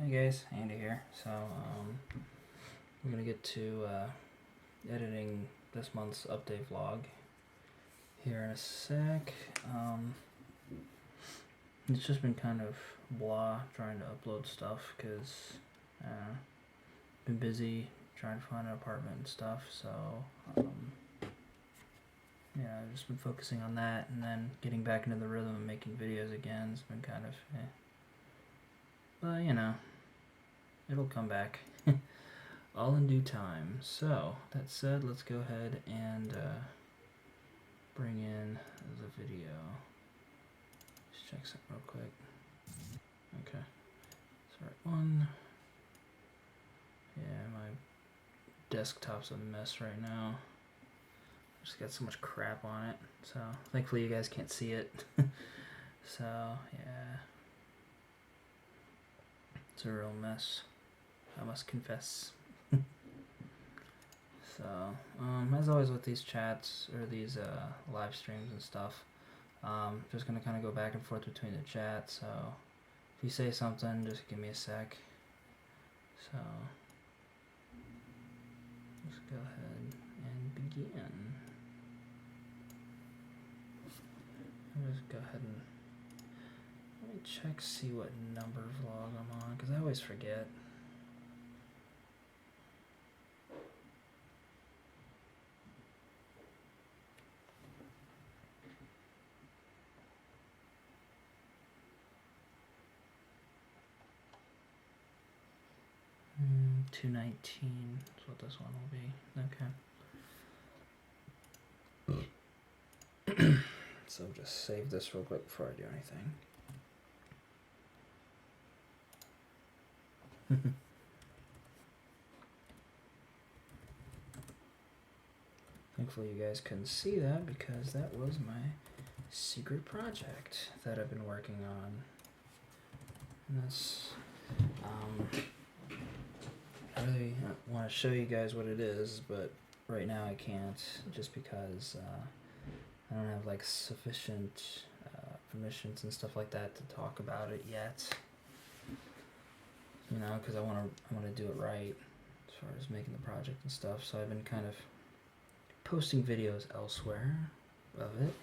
Hey guys, Andy here. So I'm gonna get to editing this month's update vlog here in a sec. It's just been kind of blah trying to upload stuff because been busy trying to find an apartment and stuff. So yeah, I've just been focusing on that and then getting back into the rhythm of making videos again. It's been kind of but you know, it'll come back. All in due time. So, that said, let's go ahead and bring in the video. Just check something real quick. Okay. That's the right one. Yeah, my desktop's a mess right now. Just got so much crap on it. So, thankfully you guys can't see it. So, yeah. It's a real mess, I must confess. So, as always with these chats, or these live streams and stuff, just going to kind of go back and forth between the chat, so if you say something, just give me a sec. So, let's go ahead and begin. I'll just go ahead and, let me check, see what number vlog I'm on, because I always forget. 219 is what this one will be. Okay. So just save this real quick before I do anything. Thankfully you guys couldn't see that because that was my secret project that I've been working on. And that's I really want to show you guys what it is, but right now I can't just because I don't have like sufficient permissions and stuff like that to talk about it yet. You know, because I want to do it right as far as making the project and stuff. So I've been kind of posting videos elsewhere of it.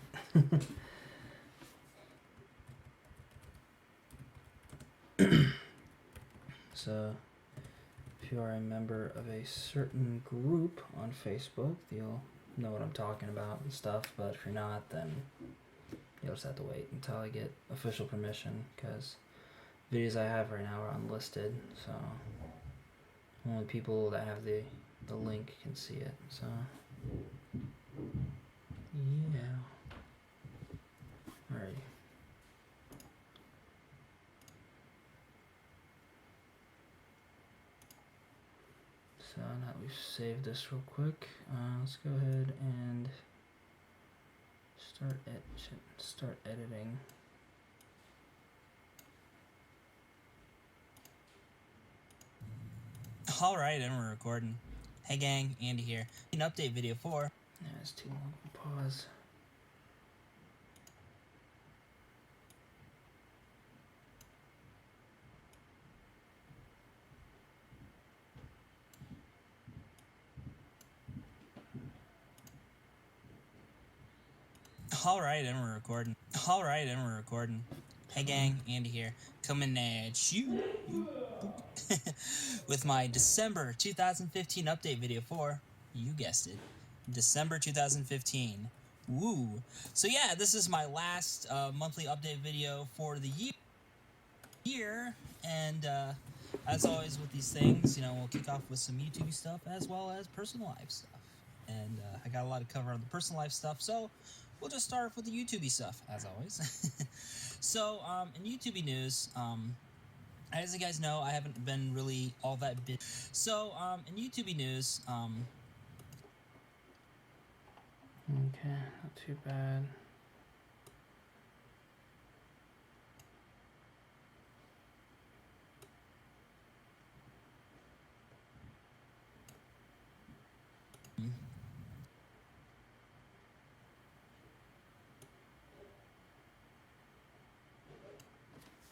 So if you are a member of a certain group on Facebook, you'll know what I'm talking about and stuff, but if you're not, then you'll just have to wait until I get official permission, because videos I have right now are unlisted, so only people that have the link can see it. So yeah. Alrighty. So now that we've saved this real quick, let's go ahead and start editing. Alright, and we're recording. Hey gang, Andy here. An update video for... Yeah, it's too long. Pause. Alright, and we're recording. Alright, and we're recording. Hey gang, Andy here. Coming at you with my December 2015 update video for, you guessed it, December 2015. Woo! So yeah, this is my last monthly update video for the year, and as always with these things, you know, we'll kick off with some YouTube stuff as well as personal life stuff. And I got a lot to cover on the personal life stuff, so we'll just start off with the YouTube stuff, as always. So, in YouTube news, as you guys know, I haven't been really all that busy. So, in YouTube news, Okay, not too bad.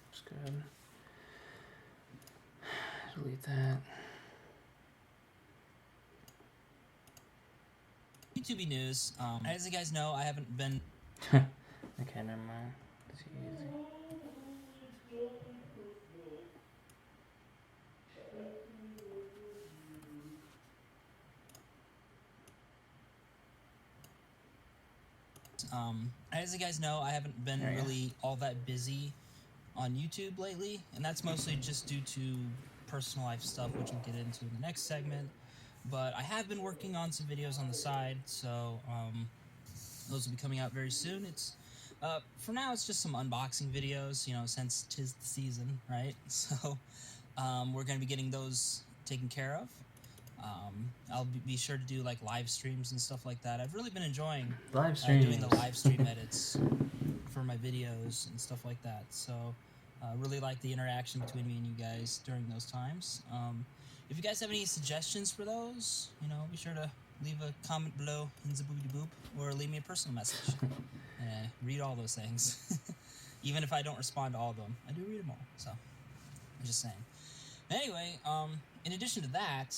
That's good. delete that. YouTube news. As you guys know, I haven't been. Okay, never mind. It's easy. As you guys know, I haven't been really all that busy on YouTube lately, and that's mostly just due to personal life stuff, which we'll get into in the next segment. But I have been working on some videos on the side, so those will be coming out very soon. It's for now, it's just some unboxing videos, you know, since 'tis the season, right? So we're going to be getting those taken care of. I'll be sure to do like live streams and stuff like that. I've really been enjoying doing the live stream edits for my videos and stuff like that. So really like the interaction between me and you guys during those times. If you guys have any suggestions for those, you know, be sure to leave a comment below in the boopity boop, or leave me a personal message. Read all those things. Even if I don't respond to all of them, I do read them all. So I'm just saying. Anyway, in addition to that,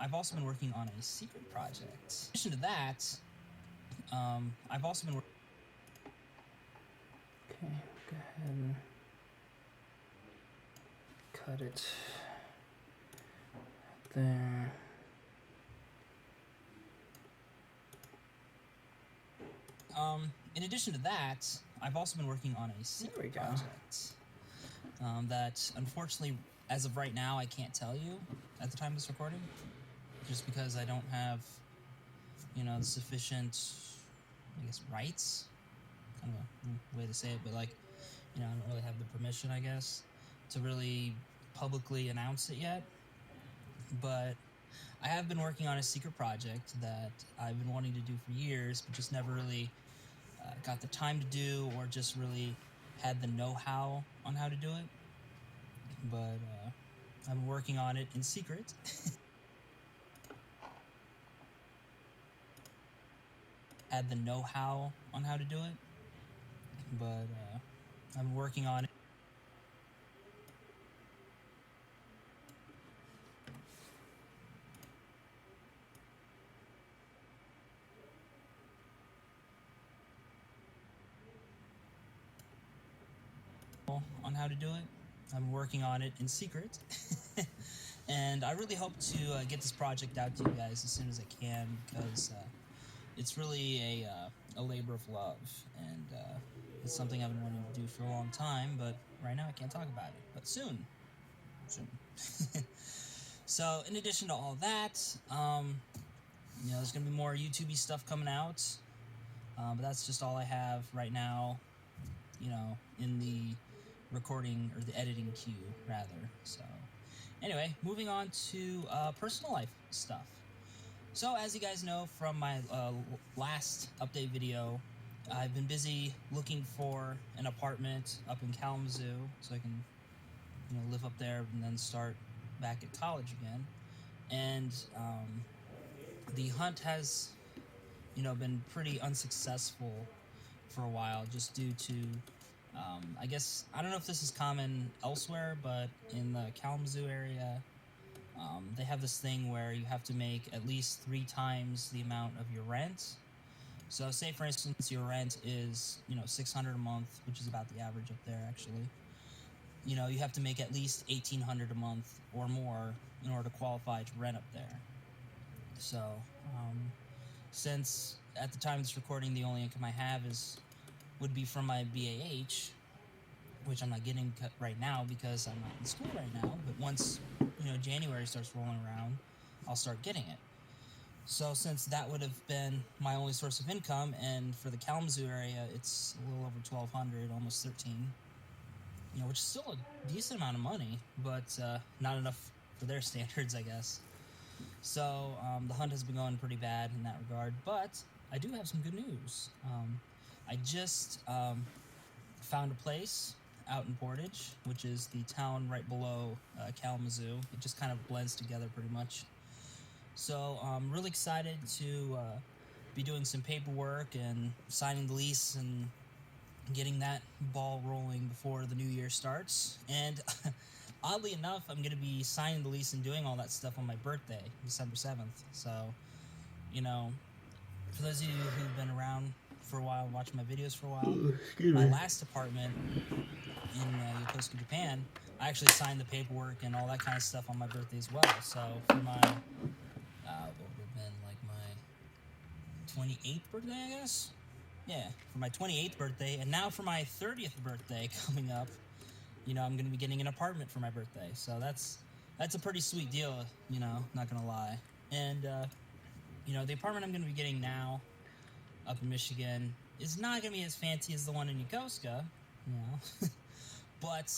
I've also been working on a secret project. In addition to that, I've also been working. Okay, go ahead and cut it there. In addition to that, I've also been working on a secret project that, unfortunately, as of right now, I can't tell you at the time of this recording, just because I don't have, you know, the sufficient, I guess, rights. Kind of a way to say it, but like, you know, I don't really have the permission, I guess, to really publicly announce it yet. But I have been working on a secret project that I've been wanting to do for years, but just never really got the time to do, or just really had the know-how on how to do it. But I'm working on it in secret. Had the know-how on how to do it. But I'm working on it. On how to do it. I'm working on it in secret. And I really hope to get this project out to you guys as soon as I can, because it's really a labor of love, and it's something I've been wanting to do for a long time, but right now I can't talk about it. But soon. So in addition to all that, you know, there's going to be more YouTube-y stuff coming out, but that's just all I have right now, you know, in the recording, or the editing queue, rather. So anyway, moving on to personal life stuff. So as you guys know from my last update video, I've been busy looking for an apartment up in Kalamazoo, so I can, you know, live up there and then start back at college again. And the hunt has, you know, been pretty unsuccessful for a while, just due to I guess, I don't know if this is common elsewhere, but in the Kalamazoo area, they have this thing where you have to make at least 3 times the amount of your rent. So say, for instance, your rent is, you know, $600 a month, which is about the average up there, actually. You know, you have to make at least $1,800 a month or more in order to qualify to rent up there. So, since at the time of this recording, the only income I have would be from my BAH, which I'm not getting right now because I'm not in school right now, but once, you know, January starts rolling around, I'll start getting it. So since that would have been my only source of income, and for the Kalamazoo area, it's a little over $1,200, almost $13, you know, which is still a decent amount of money, but not enough for their standards, I guess. So the hunt has been going pretty bad in that regard, but I do have some good news. I just found a place out in Portage, which is the town right below Kalamazoo. It just kind of blends together pretty much. So I'm really excited to be doing some paperwork and signing the lease and getting that ball rolling before the new year starts. And oddly enough, I'm going to be signing the lease and doing all that stuff on my birthday, December 7th. So, you know, for those of you who've been around for a while and watched my videos for a while, my last apartment in Yokosuka, Japan, I actually signed the paperwork and all that kind of stuff on my birthday as well. So for my, what would have been like my 28th birthday, I guess? Yeah, for my 28th birthday, and now for my 30th birthday coming up, you know, I'm going to be getting an apartment for my birthday. So that's a pretty sweet deal, you know, not going to lie. And, you know, the apartment I'm going to be getting now up in Michigan is not going to be as fancy as the one in Yokosuka, you know. But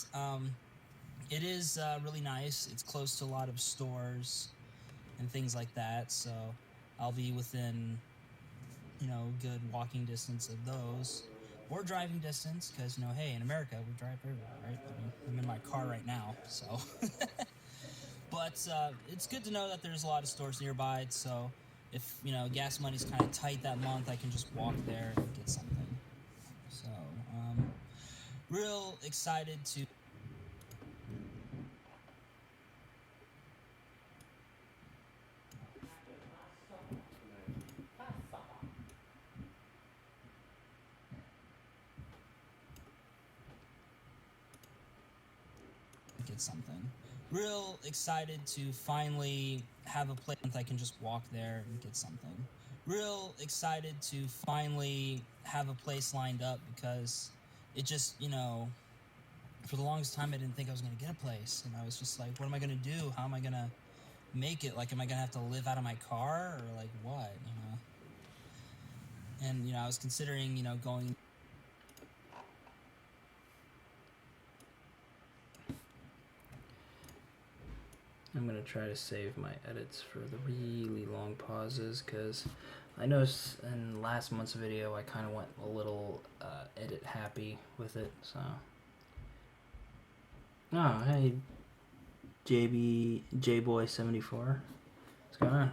it is really nice. It's close to a lot of stores and things like that, so I'll be within, you know, good walking distance of those, or driving distance, because, you know, hey, in America, we drive everywhere, right? I mean, I'm in my car right now, so. But it's good to know that there's a lot of stores nearby, so if, you know, gas money's kind of tight that month, I can just walk there and get something. So, real excited to get something. Real excited to finally have a place I can just walk there and get something. Real excited to finally have a place lined up, because it just, you know, for the longest time I didn't think I was going to get a place, and I was just like, what am I going to do? How am I going to make it? Like, am I going to have to live out of my car, or like what, you know? And, you know, I was considering, you know, going. I'm going to try to save my edits for the really long pauses, because I noticed in last month's video I kind of went a little edit happy with it, so. Oh, hey, JBoy74. What's going on?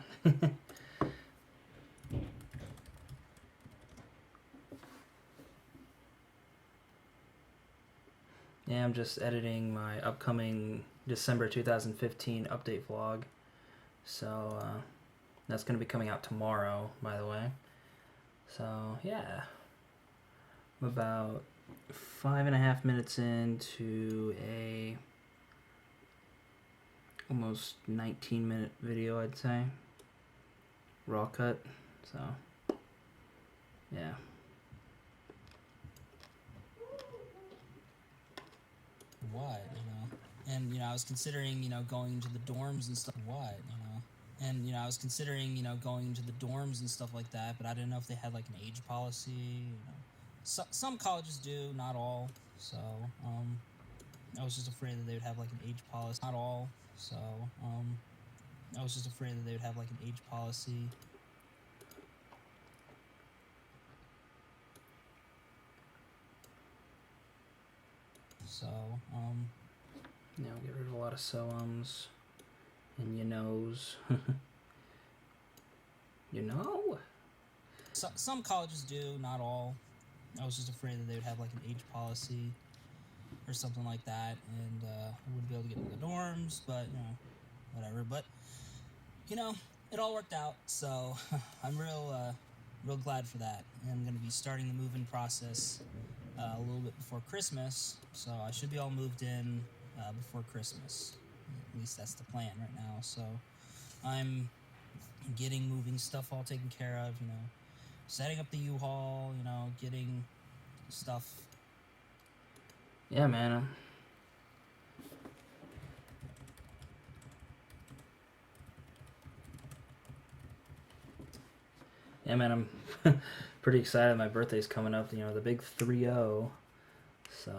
Yeah, I'm just editing my upcoming December 2015 update vlog. So, that's going to be coming out tomorrow, by the way. So, yeah. I'm about 5.5 minutes into a almost 19-minute video, I'd say. Raw cut. So, yeah. What, you know? And, you know, I was considering, you know, going into the dorms and stuff. What, you know? And, you know, I was considering, you know, going into the dorms and stuff like that, but I didn't know if they had, like, an age policy, you know. Some colleges do, not all, so, I was just afraid that they would have, like, an age policy. Not all, so, I was just afraid that they would have, like, an age policy. So, yeah, I'll get rid of a lot of so-ums and you knows. You know? Some colleges do, not all. I was just afraid that they would have, like, an age policy or something like that, and I wouldn't be able to get into the dorms, but, you know, whatever. But, you know, it all worked out, so I'm real glad for that. And I'm going to be starting the move-in process a little bit before Christmas, so I should be all moved in before Christmas. At least that's the plan right now. So I'm getting moving stuff all taken care of, you know, setting up the U-Haul, you know, getting stuff. Yeah, man. Yeah, man, I'm pretty excited. My birthday's coming up, you know, the big 3-0. So,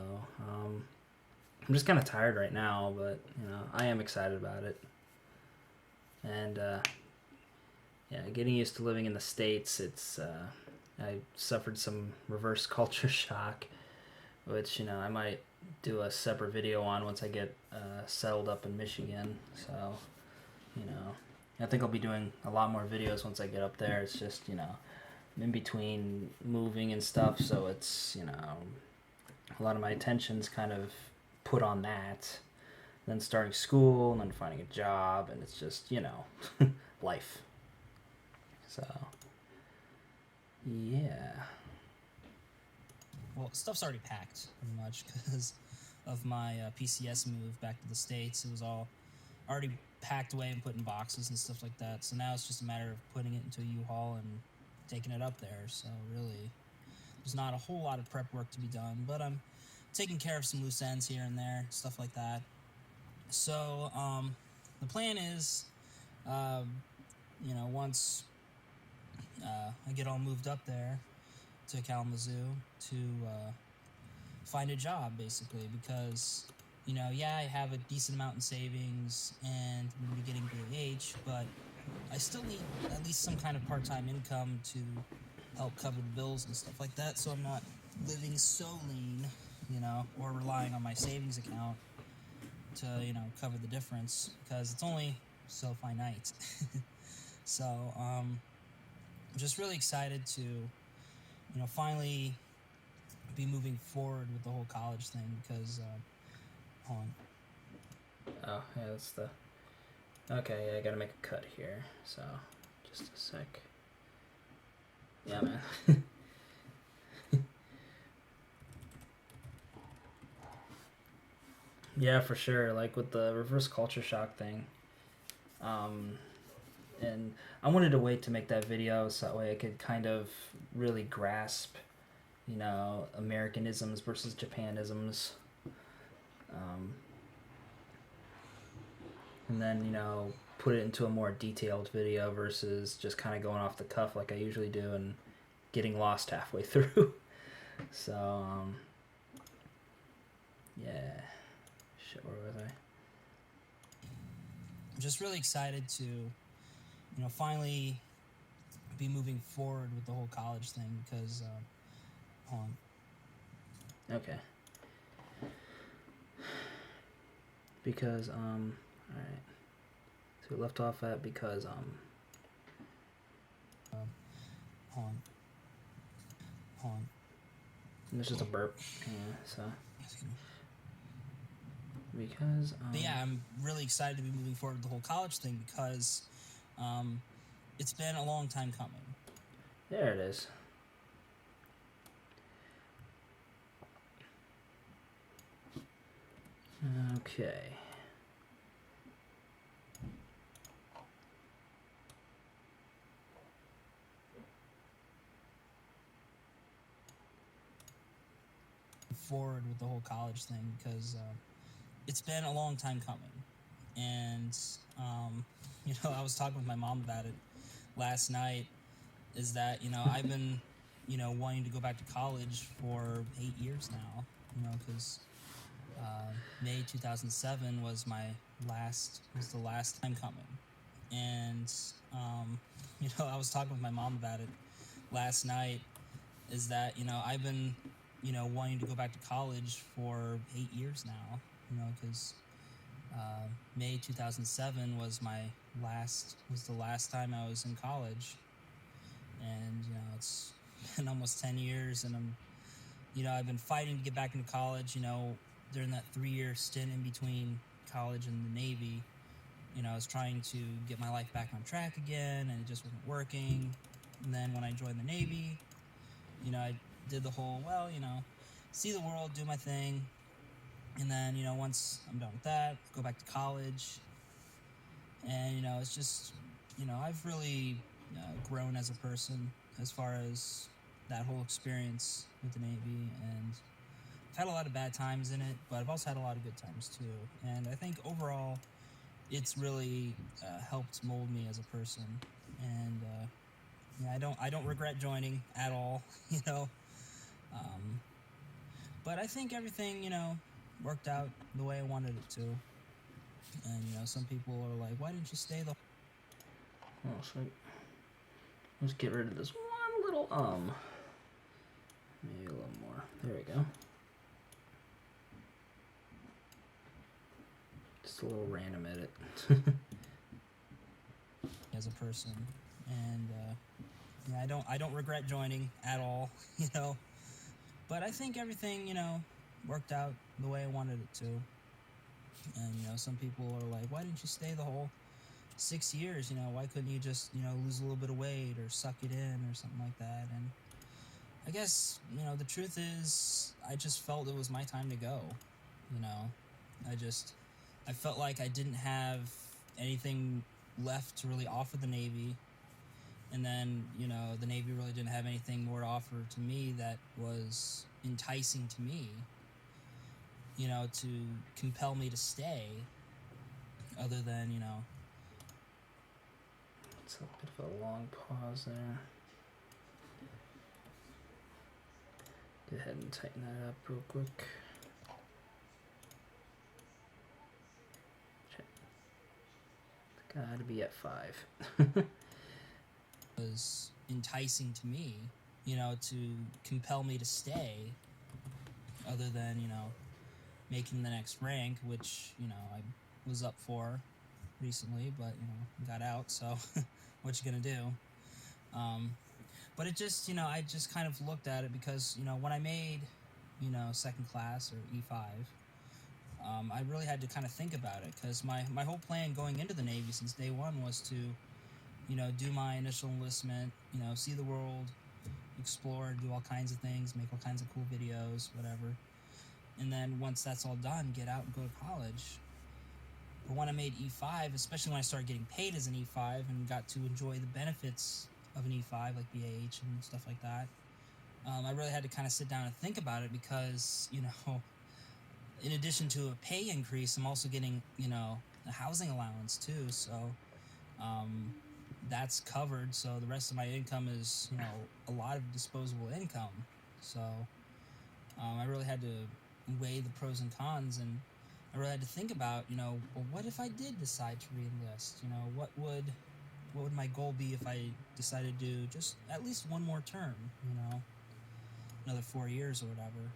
I'm just kind of tired right now, but, you know, I am excited about it. And, yeah, getting used to living in the States, it's, I suffered some reverse culture shock, which, you know, I might do a separate video on once I get settled up in Michigan. So, you know, I think I'll be doing a lot more videos once I get up there. It's just, you know, in between moving and stuff, so it's, you know, a lot of my attention's kind of put on that. then starting school, and then finding a job, and it's just, life. So, yeah. Well, stuff's already packed, pretty much, because of my PCS move back to the States. It was all already packed away and put in boxes and stuff like that. So now it's just a matter of putting it into a U-Haul and taking it up there. So really, there's not a whole lot of prep work to be done, but I'm taking care of some loose ends here and there, stuff like that. So the plan is, once I get all moved up there to Kalamazoo to find a job, basically, because, I have a decent amount in savings and I'm going to be getting BAH, but I still need at least some kind of part-time income to help cover the bills and stuff like that, so I'm not living so lean, or relying on my savings account to, cover the difference, because it's only so finite. So, I'm just really excited to, finally be moving forward with the whole college thing, because, hold on. Oh, yeah, that's the... Okay, yeah, I gotta make a cut here, so just a sec. Yeah, man. Yeah, for sure. Like with the reverse culture shock thing. And I wanted to wait to make that video so that way I could kind of really grasp, Americanisms versus Japanisms. And then, put it into a more detailed video versus just kind of going off the cuff like I usually do and getting lost halfway through. So, yeah. Shit, where was I? I'm just really excited to, finally be moving forward with the whole college thing, because, hold on. Okay. Because, alright. So we left off at because, hold on. It's just a burp. Yeah, so. Because, But yeah, I'm really excited to be moving forward with the whole college thing, because, it's been a long time coming. There it is. Okay. Forward with the whole college thing, because it's been a long time coming, and I was talking with my mom about it last night. Is that I've been wanting to go back to college for 8 years now, because May 2007 was the last time coming, and I was talking with my mom about it last night. Is that I've been wanting to go back to college for 8 years now, because May 2007 was the last time I was in college, and it's been almost 10 years, and I've been fighting to get back into college. During that 3-year stint in between college and the Navy, I was trying to get my life back on track again, and it just wasn't working. And then when I joined the Navy, I did the whole, see the world, do my thing, and then, once I'm done with that, go back to college, and, it's just, I've really grown as a person as far as that whole experience with the Navy, and I've had a lot of bad times in it, but I've also had a lot of good times too, and I think overall, it's really helped mold me as a person, and I don't regret joining at all, but I think everything, worked out the way I wanted it to. And, some people are like, why didn't you stay the... Oh, sweet. Let's get rid of this one little, maybe a little more. There we go. Just a little random edit. as a person. And, I don't regret joining at all, but I think everything, worked out the way I wanted it to. And, you know, some people are like, why didn't you stay the whole 6 years? You know, why couldn't you just, you know, lose a little bit of weight or suck it in or something like that? And I guess, you know, the truth is I just felt it was my time to go. You know, I felt like I didn't have anything left to really offer the Navy. And then, you know, the Navy really didn't have anything more to offer to me that was enticing to me, you know, to compel me to stay, other than, you know... It's a bit of a long pause there. Go ahead and tighten that up real quick. Gotta be at 5. was enticing to me, you know, to compel me to stay, other than, you know, making the next rank, which, you know, I was up for recently, but, you know, got out, so what you gonna do? But it just, you know, I just kind of looked at it because, you know, when I made, you know, second class or E5, I really had to kind of think about it, because my whole plan going into the Navy since day one was to, you know, do my initial enlistment, you know, see the world, explore, do all kinds of things, make all kinds of cool videos, whatever. And then once that's all done, get out and go to college. But when I made E5, especially when I started getting paid as an E5 and got to enjoy the benefits of an E5, like BAH and stuff like that, I really had to kind of sit down and think about it, because, you know, in addition to a pay increase, I'm also getting, you know, a housing allowance too, so that's covered, so the rest of my income is, you know, a lot of disposable income. So I really had to weigh the pros and cons, and I really had to think about, you know, well, what if I did decide to re-enlist? You know, what would my goal be if I decided to do just at least one more term, you know, another 4 years or whatever.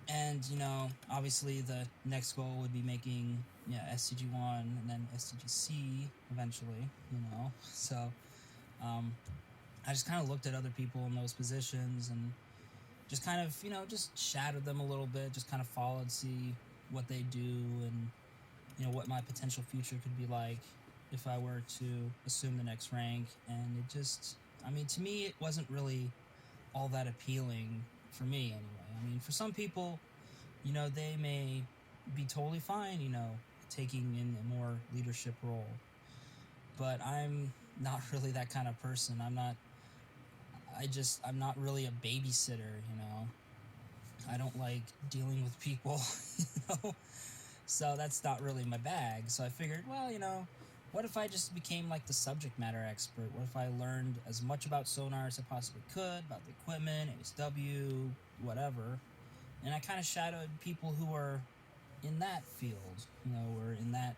And, you know, obviously the next goal would be making, yeah, STG1 and then STGC eventually, you know. So I just kind of looked at other people in those positions and just kind of, you know, just shadowed them a little bit, just kind of followed, see what they do, and, you know, what my potential future could be like if I were to assume the next rank. And it just, I mean, to me, it wasn't really all that appealing for me anyway. I mean, for some people, you know, they may be totally fine, you know, taking in a more leadership role. But I'm not really that kind of person. I'm not really a babysitter, you know. I don't like dealing with people, you know. So that's not really my bag. So I figured, well, you know, what if I just became like the subject matter expert? What if I learned as much about sonar as I possibly could, about the equipment, ASW, whatever, and I kind of shadowed people who are in that field, you know, or in that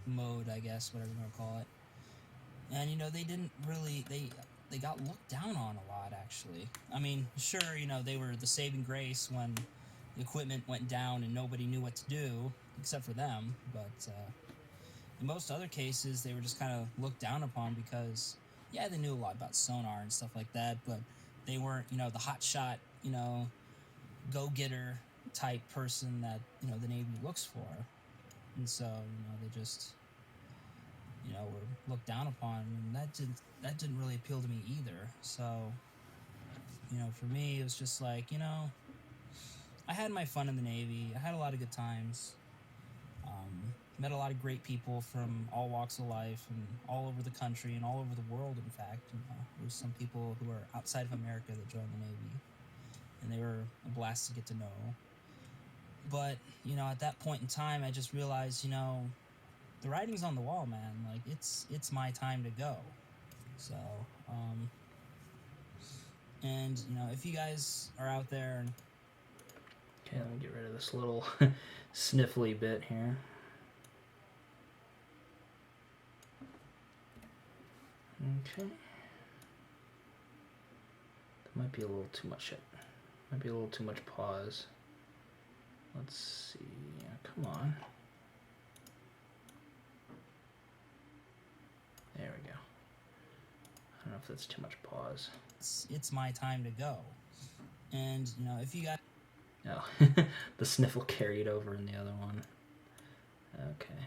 mode, I guess, whatever you want to call it. And, you know, they didn't really, they got looked down on a lot, actually. I mean, sure, you know, they were the saving grace when the equipment went down and nobody knew what to do, except for them, but in most other cases, they were just kind of looked down upon because, yeah, they knew a lot about sonar and stuff like that, but they weren't, you know, the hotshot, you know, go-getter type person that, you know, the Navy looks for. And so, you know, they just, you know, were looked down upon, and that didn't really appeal to me either. So, you know, for me, it was just like, you know, I had my fun in the Navy. I had a lot of good times. Met a lot of great people from all walks of life and all over the country and all over the world, in fact. You know, there's some people who are outside of America that joined the Navy, and they were a blast to get to know. But, you know, at that point in time, I just realized, you know, the writing's on the wall, man. Like, it's my time to go. So, and, you know, if you guys are out there and... Okay, let me get rid of this little sniffly bit here. Okay. That might be a little too much. Might be a little too much pause. Let's see. Come on. There we go. I don't know if that's too much pause. It's my time to go. And, you know, if you got... No, the sniffle carried over in the other one. Okay.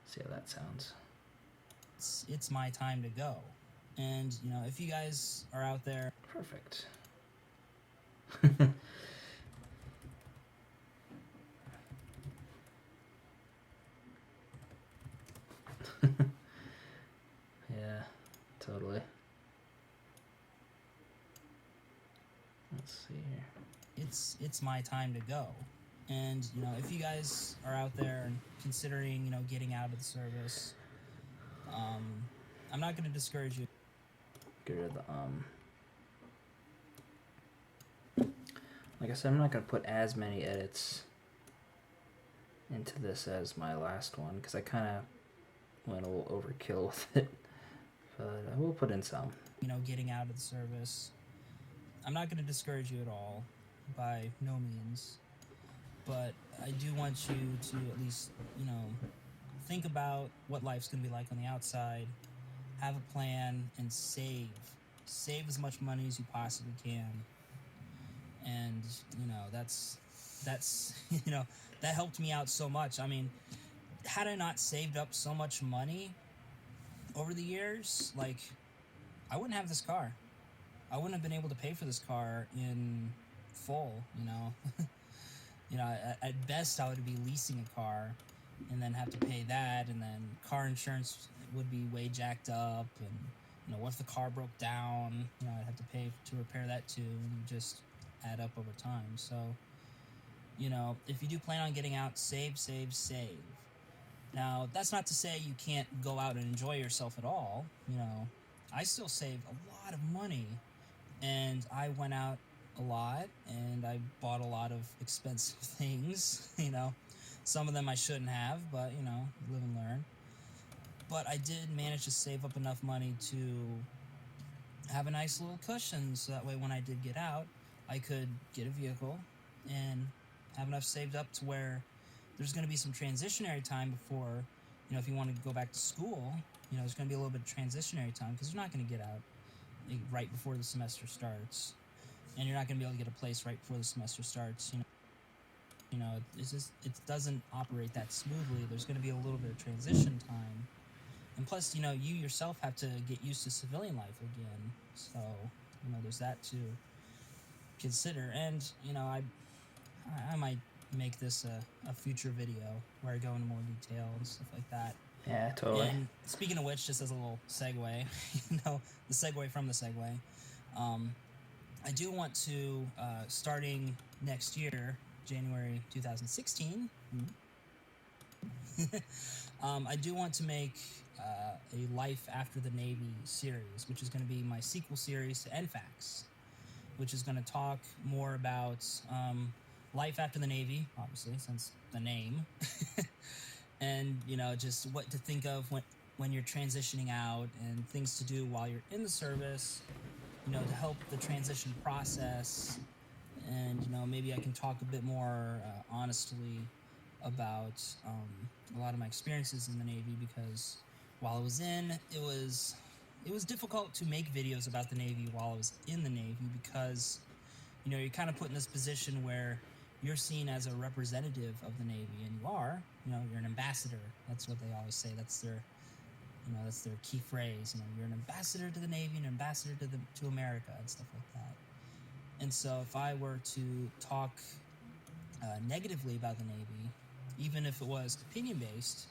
See how that sounds. It's my time to go. And, you know, if you guys are out there... Perfect. Yeah, totally. Let's see here. It's my time to go. And, you know, if you guys are out there and considering, you know, getting out of the service, I'm not going to discourage you. Get rid of the Like I said, I'm not going to put as many edits into this as my last one, because I kind of went a little overkill with it. But I will put in some. You know, getting out of the service. I'm not going to discourage you at all, by no means. But I do want you to at least, you know, think about what life's going to be like on the outside, have a plan, and save. Save as much money as you possibly can. And, you know, that's you know, that helped me out so much. I mean, had I not saved up so much money over the years, like, I wouldn't have this car. I wouldn't have been able to pay for this car in full, you know. You know, at best I would be leasing a car and then have to pay that, and then car insurance would be way jacked up, and, you know, what if the car broke down? You know, I'd have to pay to repair that too, and just add up over time. So, you know, if you do plan on getting out, save, save, save. Now, that's not to say you can't go out and enjoy yourself at all. You know, I still save a lot of money, and I went out a lot, and I bought a lot of expensive things, you know. Some of them I shouldn't have, but, you know, live and learn. But I did manage to save up enough money to have a nice little cushion, so that way when I did get out, I could get a vehicle and have enough saved up to where there's going to be some transitionary time before, you know, if you want to go back to school, you know, there's going to be a little bit of transitionary time, because you're not going to get out right before the semester starts, and you're not going to be able to get a place right before the semester starts. You know, it's just, it doesn't operate that smoothly. There's going to be a little bit of transition time, and plus, you know, you yourself have to get used to civilian life again. So, you know, there's that to consider. And, you know, I might make this a future video where I go into more detail and stuff like that. Yeah, totally. And speaking of which, just as a little segue, you know, the segue from the segue, I do want to, starting next year, January 2016, I do want to make a Life After the Navy series, which is going to be my sequel series to NFAX, which is going to talk more about life after the Navy, obviously, since the name, and, you know, just what to think of when you're transitioning out, and things to do while you're in the service, you know, to help the transition process. And, you know, maybe I can talk a bit more honestly about a lot of my experiences in the Navy, because while I was in, it was difficult to make videos about the Navy while I was in the Navy, because, you know, you're kind of put in this position where you're seen as a representative of the Navy, and you are. You know, you're an ambassador. That's what they always say. That's their, you know, that's their key phrase. You know, you're an ambassador to the Navy, an ambassador to America, and stuff like that. And so if I were to talk negatively about the Navy, even if it was opinion-based,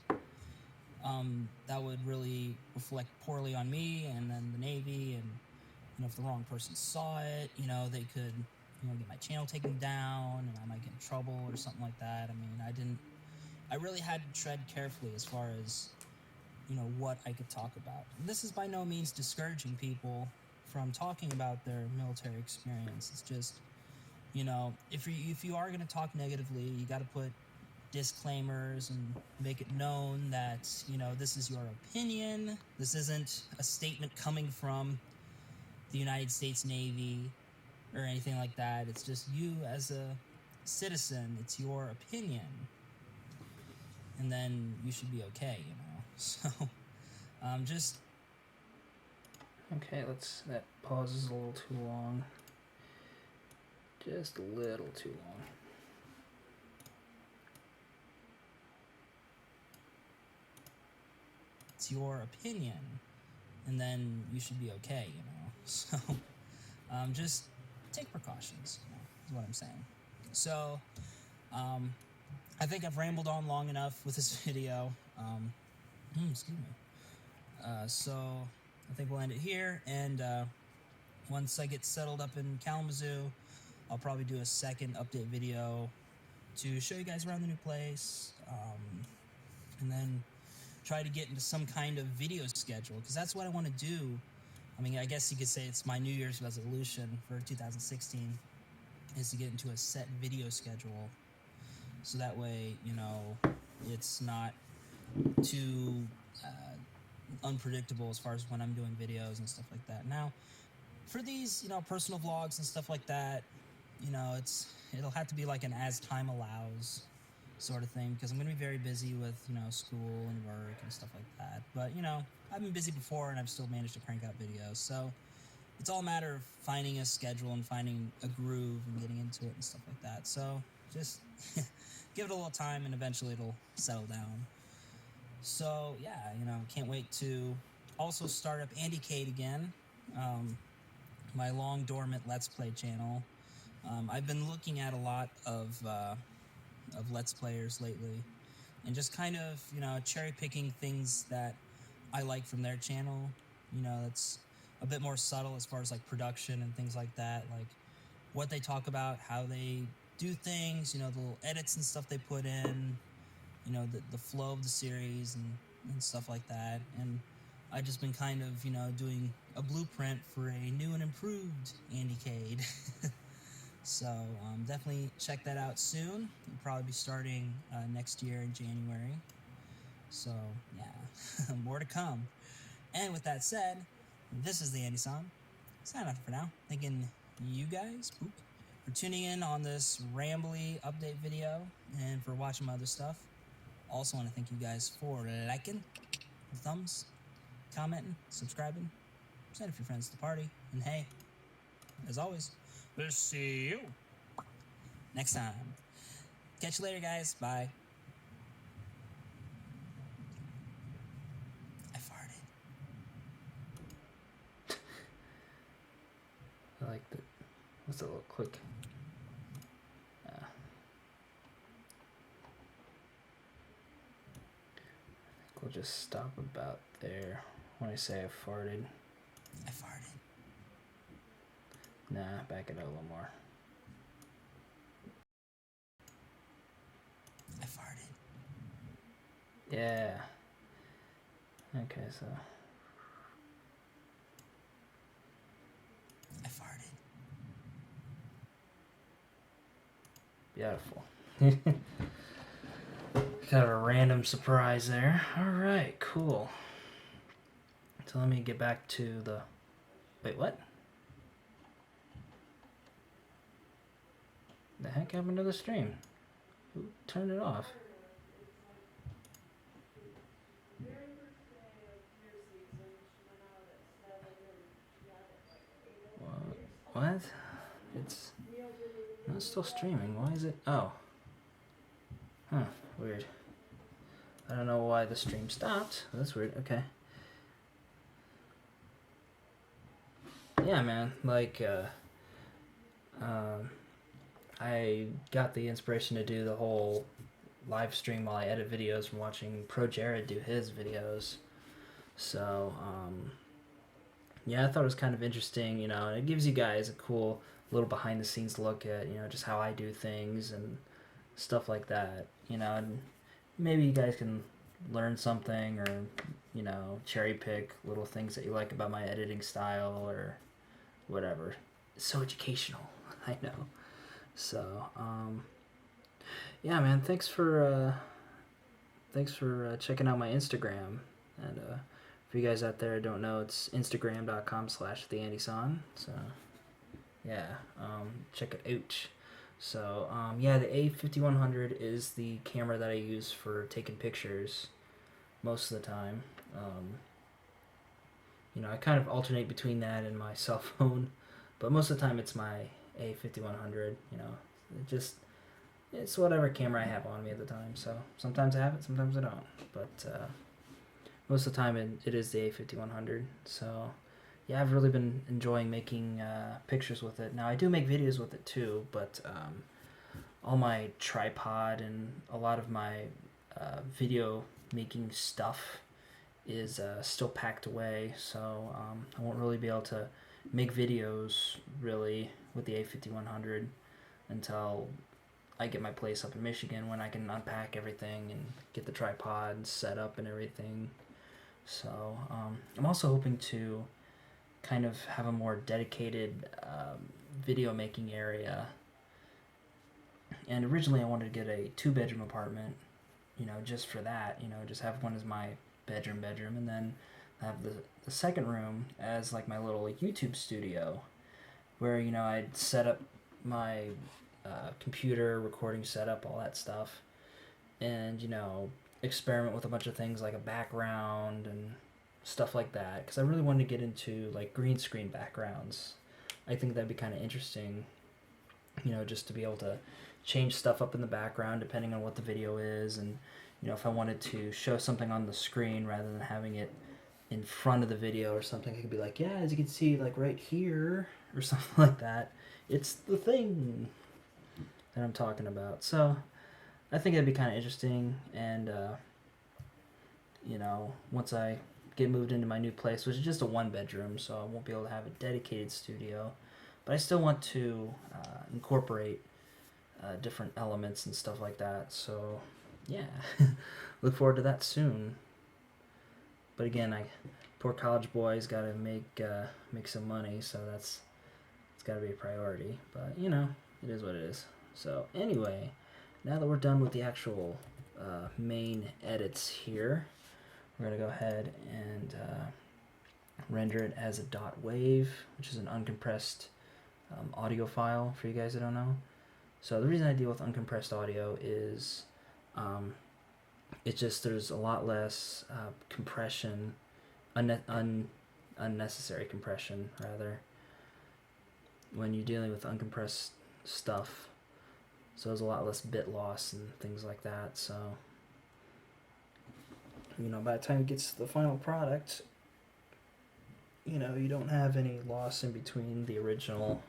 that would really reflect poorly on me and then the Navy. And, you know, if the wrong person saw it, you know, they could, you know, get my channel taken down, and I might get in trouble or something like that. I mean, I really had to tread carefully as far as, you know, what I could talk about. And this is by no means discouraging people from talking about their military experience. It's just, you know, if you are going to talk negatively, you got to put disclaimers and make it known that, you know, this is your opinion. This isn't a statement coming from the United States Navy or anything like that. It's just you as a citizen. It's your opinion, and then you should be okay, you know. So, just... Okay, that pause is a little too long. Just a little too long. It's your opinion, and then you should be okay, you know. So just take precautions, you know, is what I'm saying. So I think I've rambled on long enough with this video. Excuse me. So I think we'll end it here, and once I get settled up in Kalamazoo, I'll probably do a second update video to show you guys around the new place, and then try to get into some kind of video schedule, because that's what I want to do. I mean, I guess you could say it's my New Year's resolution for 2016, is to get into a set video schedule, so that way, you know, it's not too unpredictable as far as when I'm doing videos and stuff like that. Now, for these, you know, personal vlogs and stuff like that, you know, it'll have to be like an as time allows sort of thing, because I'm going to be very busy with, you know, school and work and stuff like that. But, you know, I've been busy before, and I've still managed to crank out videos. So it's all a matter of finding a schedule and finding a groove and getting into it and stuff like that. So just give it a little time, and eventually it'll settle down. So yeah, you know, can't wait to also start up Andy Cade again, my long dormant Let's Play channel. I've been looking at a lot of Let's Players lately, and just kind of, you know, cherry picking things that I like from their channel. You know, that's a bit more subtle as far as like production and things like that, like what they talk about, how they do things, you know, the little edits and stuff they put in, you know, the flow of the series and stuff like that. And I've just been kind of, you know, doing a blueprint for a new and improved Andy Cade. So definitely check that out soon. It'll probably be starting next year in January. So yeah, more to come. And with that said, this is the Andy San. Sign off for now. Thanking you guys for tuning in on this rambly update video and for watching my other stuff. Also want to thank you guys for liking, the thumbs, commenting, subscribing, send it for your friends to the party, and hey, as always, we'll see you next time. Catch you later, guys. Bye. I farted. I like the. What's a little click? We'll just stop about there when I say I farted. I farted. Nah, back it up a little more. I farted. Yeah. Okay, so. I farted. Beautiful. Kind of a random surprise there. Alright, cool. So let me get back to the... Wait, what? The heck happened to the stream? Who turned it off? What? It's not still streaming. Why is it? Oh. Huh. Weird. I don't know why the stream stopped. That's weird. Okay. Yeah, man. Like, I got the inspiration to do the whole live stream while I edit videos from watching Pro Jared do his videos. So, yeah, I thought it was kind of interesting, you know, and it gives you guys a cool little behind the scenes look at, you know, just how I do things and stuff like that, you know, and maybe you guys can learn something or, you know, cherry pick little things that you like about my editing style or whatever. It's so educational, I know. So, yeah, man, thanks for checking out my Instagram. And for you guys out there who don't know, it's instagram.com/theandysan. So, yeah, check it out. So, yeah, the A5100 is the camera that I use for taking pictures most of the time. You know, I kind of alternate between that and my cell phone, but most of the time it's my A5100, you know. It's whatever camera I have on me at the time. So, sometimes I have it, sometimes I don't. But, most of the time it is the A5100. So yeah, I've really been enjoying making pictures with it. Now I do make videos with it too, but all my tripod and a lot of my video making stuff is still packed away, so I won't really be able to make videos really with the A5100 until I get my place up in Michigan, when I can unpack everything and get the tripod set up and everything. So I'm also hoping to kind of have a more dedicated video making area. And originally I wanted to get a 2-bedroom apartment, just for that, just have one as my bedroom, and then have the second room as like my little YouTube studio, where I'd set up my computer, recording setup, all that stuff, and experiment with a bunch of things like a background and stuff like that, because I really wanted to get into like green screen backgrounds. I think that'd be kind of interesting, just to be able to change stuff up in the background depending on what the video is, and if I wanted to show something on the screen rather than having it in front of the video or something, I could be like, yeah, as you can see, like right here or something like that, it's the thing that I'm talking about. So I think that'd be kind of interesting. And once I get moved into my new place, which is just a 1-bedroom, so I won't be able to have a dedicated studio, but I still want to incorporate different elements and stuff like that. So yeah, look forward to that soon. But again, poor college boy's got to make some money, so it's got to be a priority. But it is what it is. So anyway, now that we're done with the actual main edits here, we're gonna go ahead and render it as a .wave, which is an uncompressed audio file for you guys that don't know. So the reason I deal with uncompressed audio is it's just there's a lot less compression, unnecessary compression rather, when you're dealing with uncompressed stuff. So there's a lot less bit loss and things like that. So by the time it gets to the final product, you don't have any loss in between the original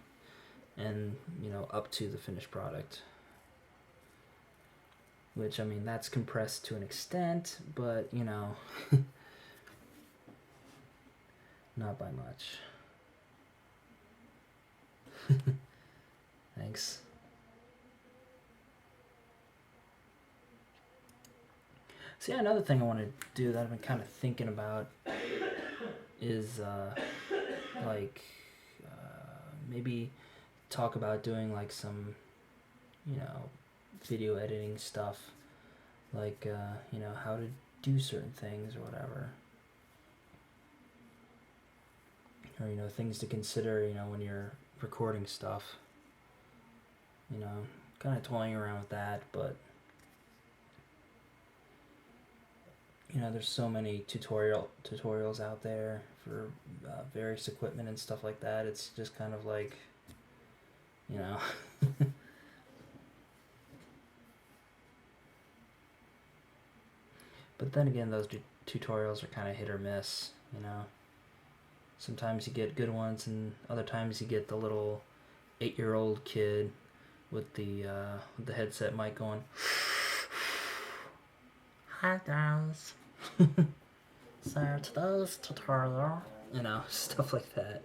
and up to the finished product, which that's compressed to an extent, but not by much. Thanks. So yeah, another thing I want to do that I've been kind of thinking about is maybe talk about doing like some video editing stuff, like how to do certain things or whatever, or things to consider when you're recording stuff. Kind of toying around with that, but there's so many tutorials out there for various equipment and stuff like that. It's just kind of like, but then again, those tutorials are kind of hit or miss. Sometimes you get good ones, and other times you get the little 8-year-old kid with the headset mic going, "Hi guys." So today's tutorial, stuff like that.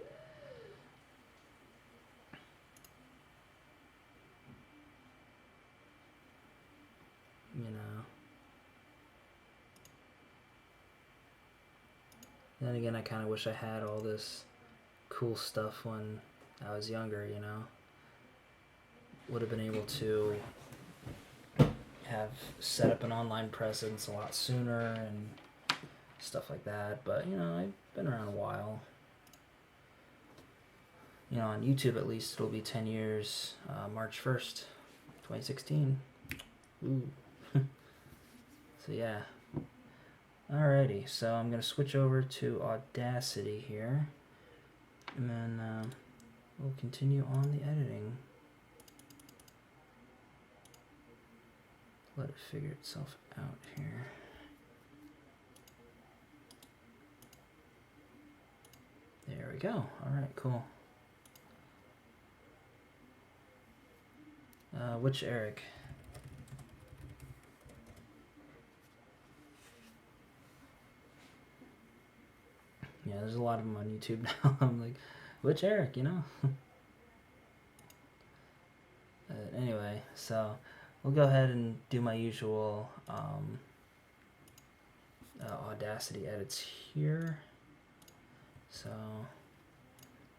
Then again, I kind of wish I had all this cool stuff when I was younger, Would have been able to have set up an online presence a lot sooner and stuff like that. But, I've been around a while. On YouTube at least, it'll be 10 years, March 1st, 2016. Ooh. So, yeah. Alrighty, so I'm going to switch over to Audacity here, and then we'll continue on the editing. Let it figure itself out here. we go. All right, cool. Which Eric? Yeah, there's a lot of them on YouTube now. I'm like, which Eric, you know? Anyway, so we'll go ahead and do my usual Audacity edits here. So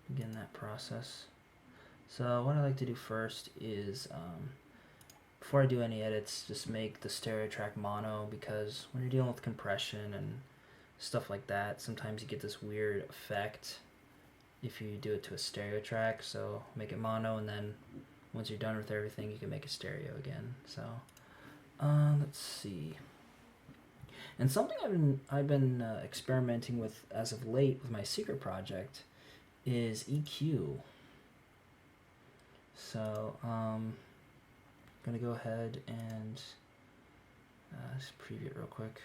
begin that process. So what I like to do first is before I do any edits, just make the stereo track mono, because when you're dealing with compression and stuff like that, sometimes you get this weird effect if you do it to a stereo track. So make it mono, and then once you're done with everything, you can make a stereo again. So let's see. And something I've been experimenting with as of late with my secret project is EQ. So I'm gonna go ahead and just preview it real quick.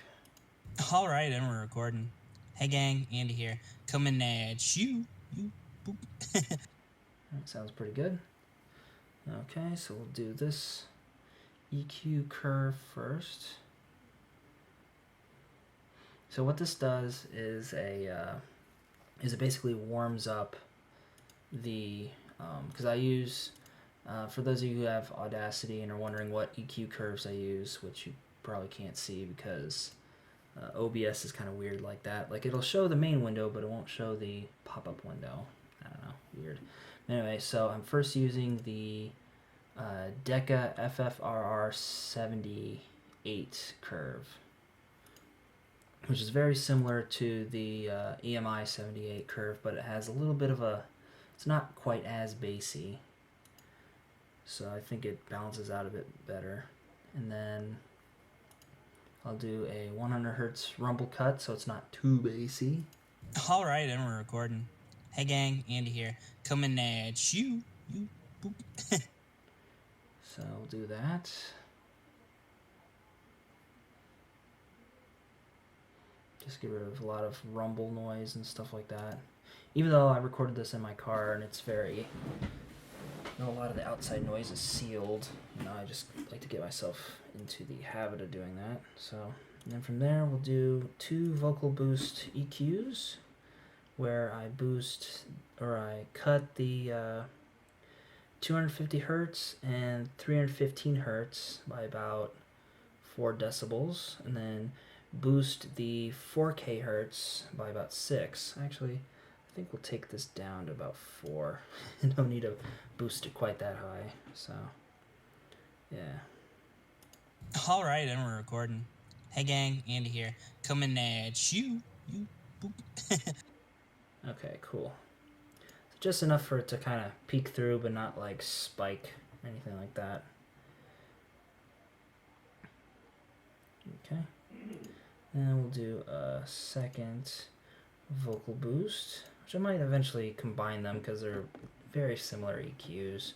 All right, and we're recording. Hey gang, Andy here, coming at you. Boop. That sounds pretty good. Okay, so we'll do this EQ curve first. So what this does is it basically warms up the because I use for those of you who have Audacity and are wondering what EQ curves I use, which you probably can't see because OBS is kind of weird like that. Like, it'll show the main window, but it won't show the pop-up window. I don't know, weird. Anyway, so I'm first using the Decca FFRR 78 curve, which is very similar to the EMI 78 curve, but it has a little bit of a, it's not quite as bassy. So I think it balances out a bit better. And then I'll do a 100 Hertz rumble cut, so it's not too bassy. All right, and we're recording. Hey gang, Andy here, coming at you. Boop. So we'll do that. Just get rid of a lot of rumble noise and stuff like that. Even though I recorded this in my car and it's very, you know, a lot of the outside noise is sealed, you know, I just like to get myself into the habit of doing that. So, and then from there we'll do 2 vocal boost EQs, where I boost, or I cut the 250 hertz and 315 hertz by about 4 decibels, and then boost the 4K hertz by about 6. Actually, I think we'll take this down to about 4. No need to boost it quite that high. So, yeah. All right, and we're recording. Hey gang, Andy here, coming at you. Boop. Okay, cool. Just enough for it to kind of peek through, but not like spike or anything like that. Okay. And we'll do a second vocal boost, which I might eventually combine them because they're very similar EQs.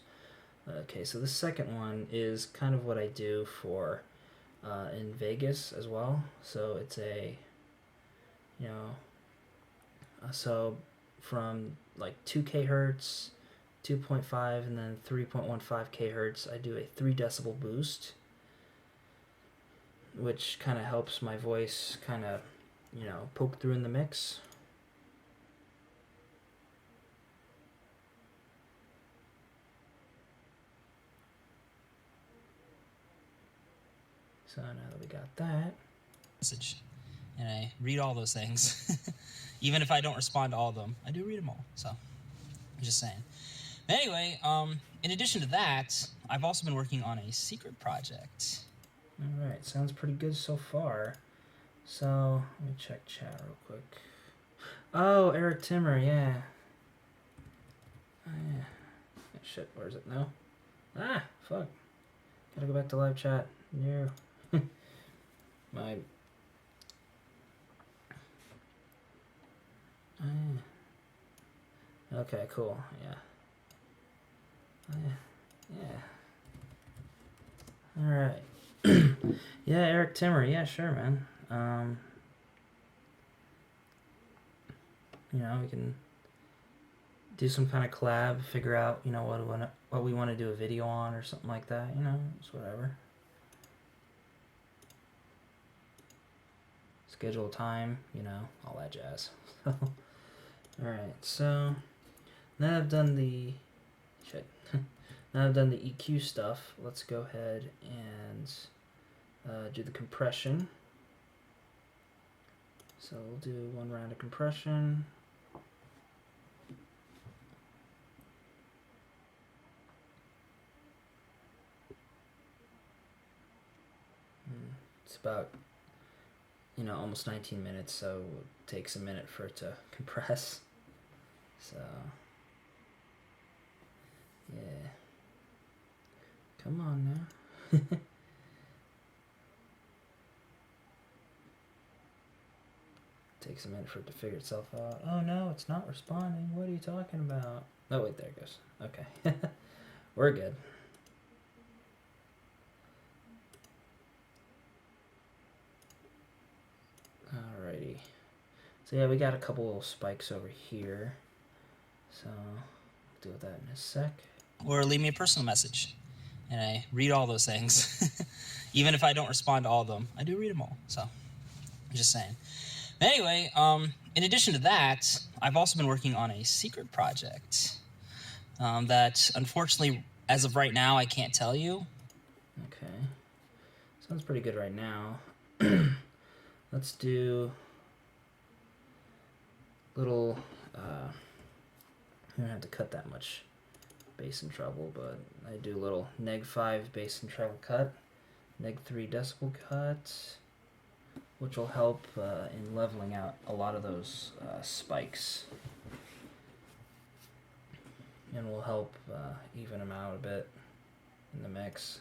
Okay, so the second one is kind of what I do for in Vegas as well. So it's a, you know, so from like 2K hertz, 2.5, and then 3.15 K hertz, I do a 3 decibel boost, which kind of helps my voice kind of, you know, poke through in the mix. So now that we got that, Message, and I read all those things. Even if I don't respond to all of them, I do read them all. So, I'm just saying. Anyway, in addition to that, I've also been working on a secret project. Alright, sounds pretty good so far. So, let me check chat real quick. Oh, Eric Timmer, yeah. Oh, yeah. Oh, shit, where is it now? Ah, fuck. Gotta go back to live chat. No. My... Okay, cool, yeah. Yeah. Alright. Yeah, Eric Timmer, yeah, sure, man. You know, we can do some kind of collab, figure out, you know, what we want to do a video on or something like that, you know, it's whatever. Schedule time, you know, all that jazz. Alright, so now I've done the now I've done the EQ stuff. Let's go ahead and do the compression. So we'll do one round of compression. It's about, you know, almost 19 minutes, so it takes a minute for it to compress. So, yeah. Come on now. Takes a minute for it to figure itself out. Oh no, it's not responding. What are you talking about? Oh wait, there it goes. Okay. We're good. Alrighty. So yeah, we got a couple little spikes over here. So I'll deal with that in a sec. Or leave me a personal message, and I read all those things. Even if I don't respond to all of them, I do read them all. So I'm just saying. But anyway, in addition to that, I've also been working on a secret project that, unfortunately, as of right now, I can't tell you. Okay. Sounds pretty good right now. Let's do little, you don't have to cut that much bass and treble, but I do a little neg5 bass and treble cut, neg3 decibel cut, which will help in leveling out a lot of those spikes, and will help even them out a bit in the mix.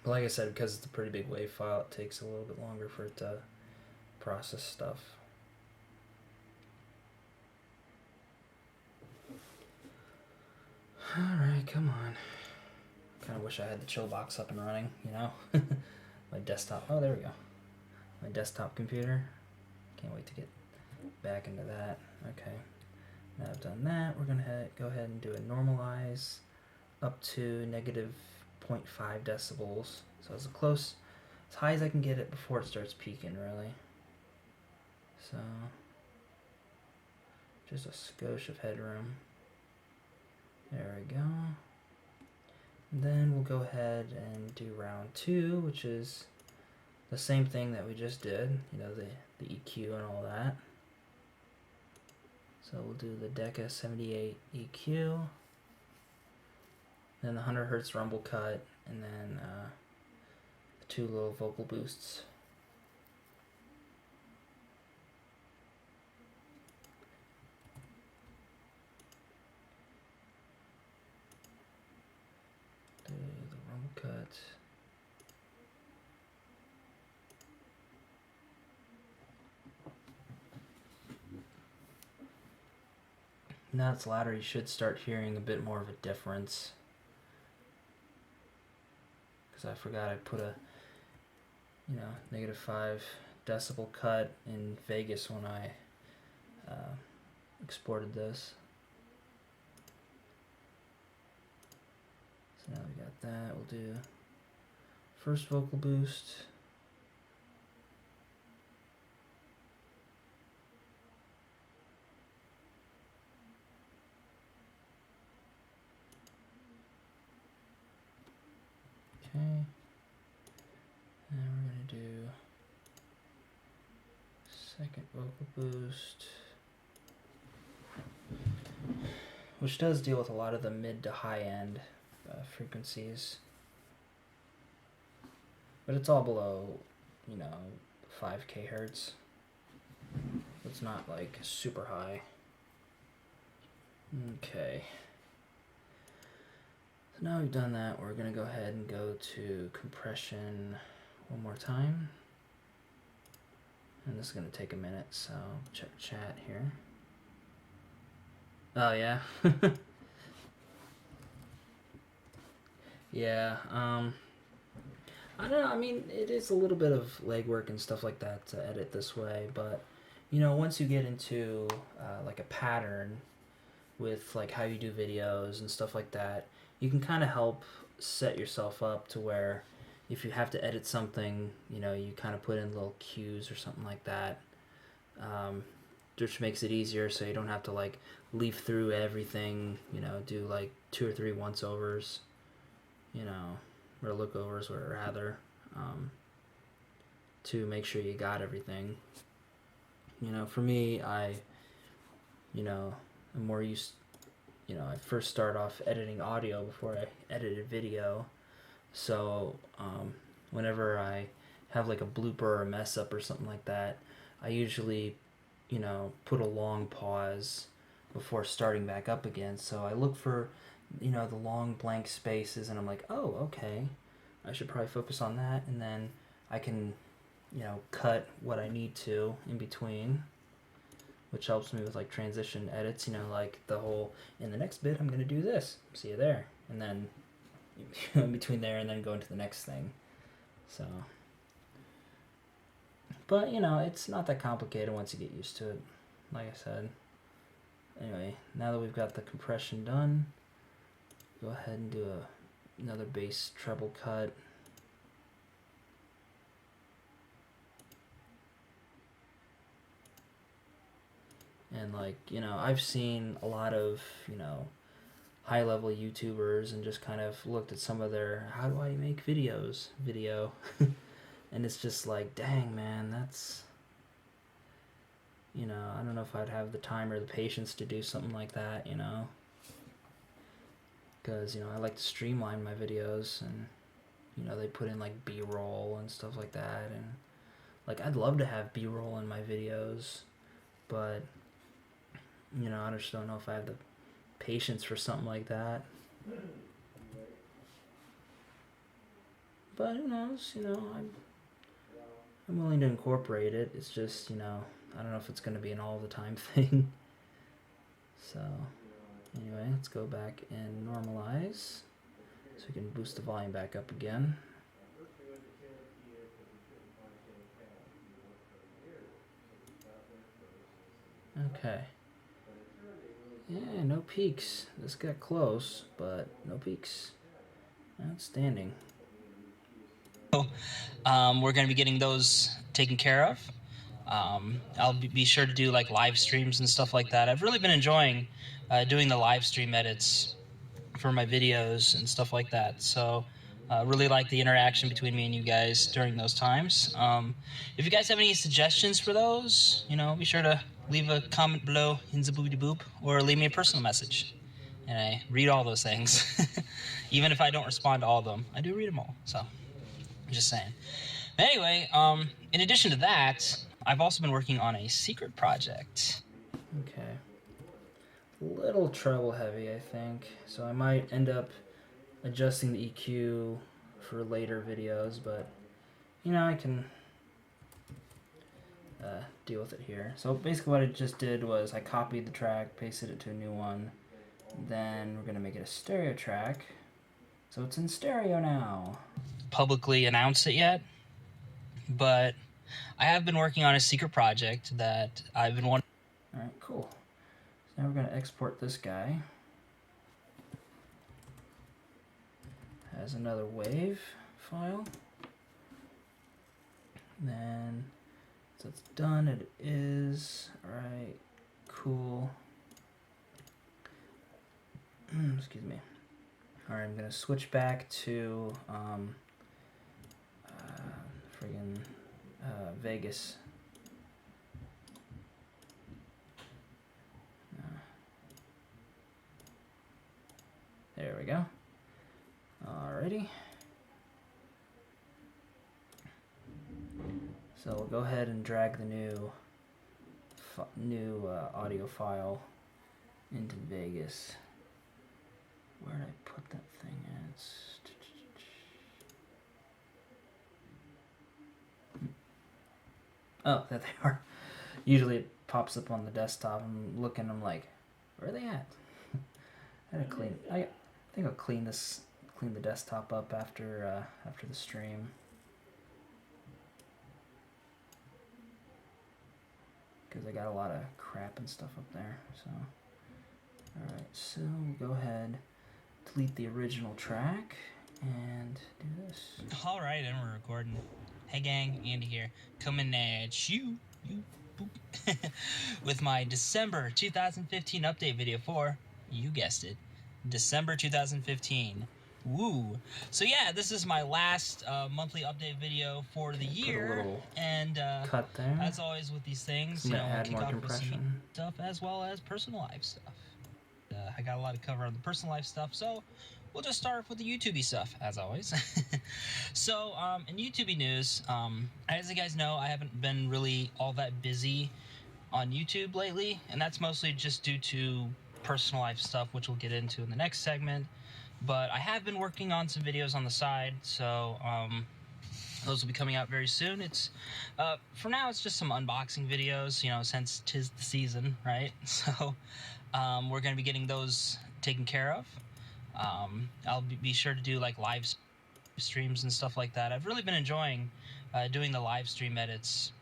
But like I said, because it's a pretty big wave file, it takes a little bit longer for it to process stuff. Alright, come on. Kind of wish I had the chill box up and running, you know? My desktop, oh there we go. My desktop computer. Can't wait to get back into that. Okay, now I've done that, we're gonna go ahead and do a normalize up to negative 0.5 decibels. So as close, as high as I can get it before it starts peaking, really. So, just a skosh of headroom. There we go. And then we'll go ahead and do round 2, which is the same thing that we just did, you know, the EQ and all that. So we'll do the Decca 78 EQ, then the 100 Hertz rumble cut, and then the 2 little vocal boosts. Do the rumble cut. Now it's louder, you should start hearing a bit more of a difference. Because I forgot I put a, you know, negative 5 decibel cut in Vegas when I exported this. So now we got that. We'll do first vocal boost. Okay. And we're going to do second vocal boost, which does deal with a lot of the mid to high end frequencies, but it's all below, you know, 5 kHz. It's not like super high. Okay. So now we've done that, we're going to go ahead and go to compression one more time. And this is going to take a minute, so check chat here. Oh, yeah. Yeah, I don't know. I mean, it is a little bit of legwork and stuff like that to edit this way, but you know, once you get into like a pattern with like how you do videos and stuff like that, you can kind of help set yourself up to where if you have to edit something, you know, you kind of put in little cues or something like that, um, which makes it easier so you don't have to like leaf through everything, you know, do like 2 or 3 once overs, you know, or lookovers, or rather, um, to make sure you got everything. You know, for me, you know, I'm more used, you know, I first start off editing audio before I edited video. So, whenever I have like a blooper or a mess up or something like that, I usually, you know, put a long pause before starting back up again. So I look for, you know, the long blank spaces and I'm like, oh, okay, I should probably focus on that. And then I can, you know, cut what I need to in between, which helps me with like transition edits, you know, like the whole, in the next bit I'm going to do this, see you there, and then in between there and then go into the next thing. So, but you know, it's not that complicated once you get used to it, like I said. Anyway, now that we've got the compression done, go ahead and do another bass treble cut. And like, you know, I've seen a lot of, you know, high level YouTubers and just kind of looked at some of their how do I make videos video. And it's just like, dang man, that's, you know, I don't know if I'd have the time or the patience to do something like that, you know, because, you know, I like to streamline my videos, and you know, they put in like b-roll and stuff like that, and like I'd love to have b-roll in my videos, but you know, I just don't know if I have the patience for something like that. But who knows, you know, I'm willing to incorporate it. It's just, you know, I don't know if it's going to be an all the time thing. So, anyway, let's go back and normalize so we can boost the volume back up again. Okay. Yeah, no peaks. This got close, but no peaks. Outstanding. We're going to be getting those taken care of. I'll be sure to do like live streams and stuff like that. I've really been enjoying doing the live stream edits for my videos and stuff like that. So really like the interaction between me and you guys during those times. If you guys have any suggestions for those, you know, be sure to leave a comment below in the boopity boop, or leave me a personal message. And I read all those things. Even if I don't respond to all of them, I do read them all. So I'm just saying. Anyway, in addition to that, I've also been working on a secret project. Okay. Little treble heavy, I think. So I might end up adjusting the EQ for later videos, but you know, I can deal with it here. So basically what I just did was I copied the track, pasted it to a new one, then we're going to make it a stereo track. So it's in stereo now. Publicly announced it yet, but I have been working on a secret project that I've been wanting. Alright, cool. So now we're going to export this guy. Has another wave file. Then, so it's done, it is. Alright, cool. Excuse me. Alright, I'm going to switch back to friggin' Vegas. There we go. Alrighty. So we'll go ahead and drag the new audio file into Vegas. Where did I put that thing at? Oh, there they are. Usually it pops up on the desktop. I'm looking, I'm like, where are they at? I think I'll clean the desktop up after the stream. because I got a lot of crap and stuff up there. So, alright, so we'll go ahead, delete the original track, and do this. Alright, and we're recording. Hey gang, Andy here, coming at you boop, with my December 2015 update video for, you guessed it, December 2015. Woo! So yeah, this is my last monthly update video for the year, and cut there. as always with these things, you know, we'll kick off with some stuff as well as personal life stuff. I got a lot to cover on the personal life stuff, so we'll just start with the YouTube-y stuff, as always. So, in YouTube-y news, as you guys know, I haven't been really all that busy on YouTube lately, and that's mostly just due to personal life stuff, which we'll get into in the next segment. But I have been working on some videos on the side, so those will be coming out very soon. It's for now, it's just some unboxing videos, you know, since 'tis the season, right? So we're going to be getting those taken care of. I'll be sure to do like live streams and stuff like that. I've really been enjoying doing the live stream edits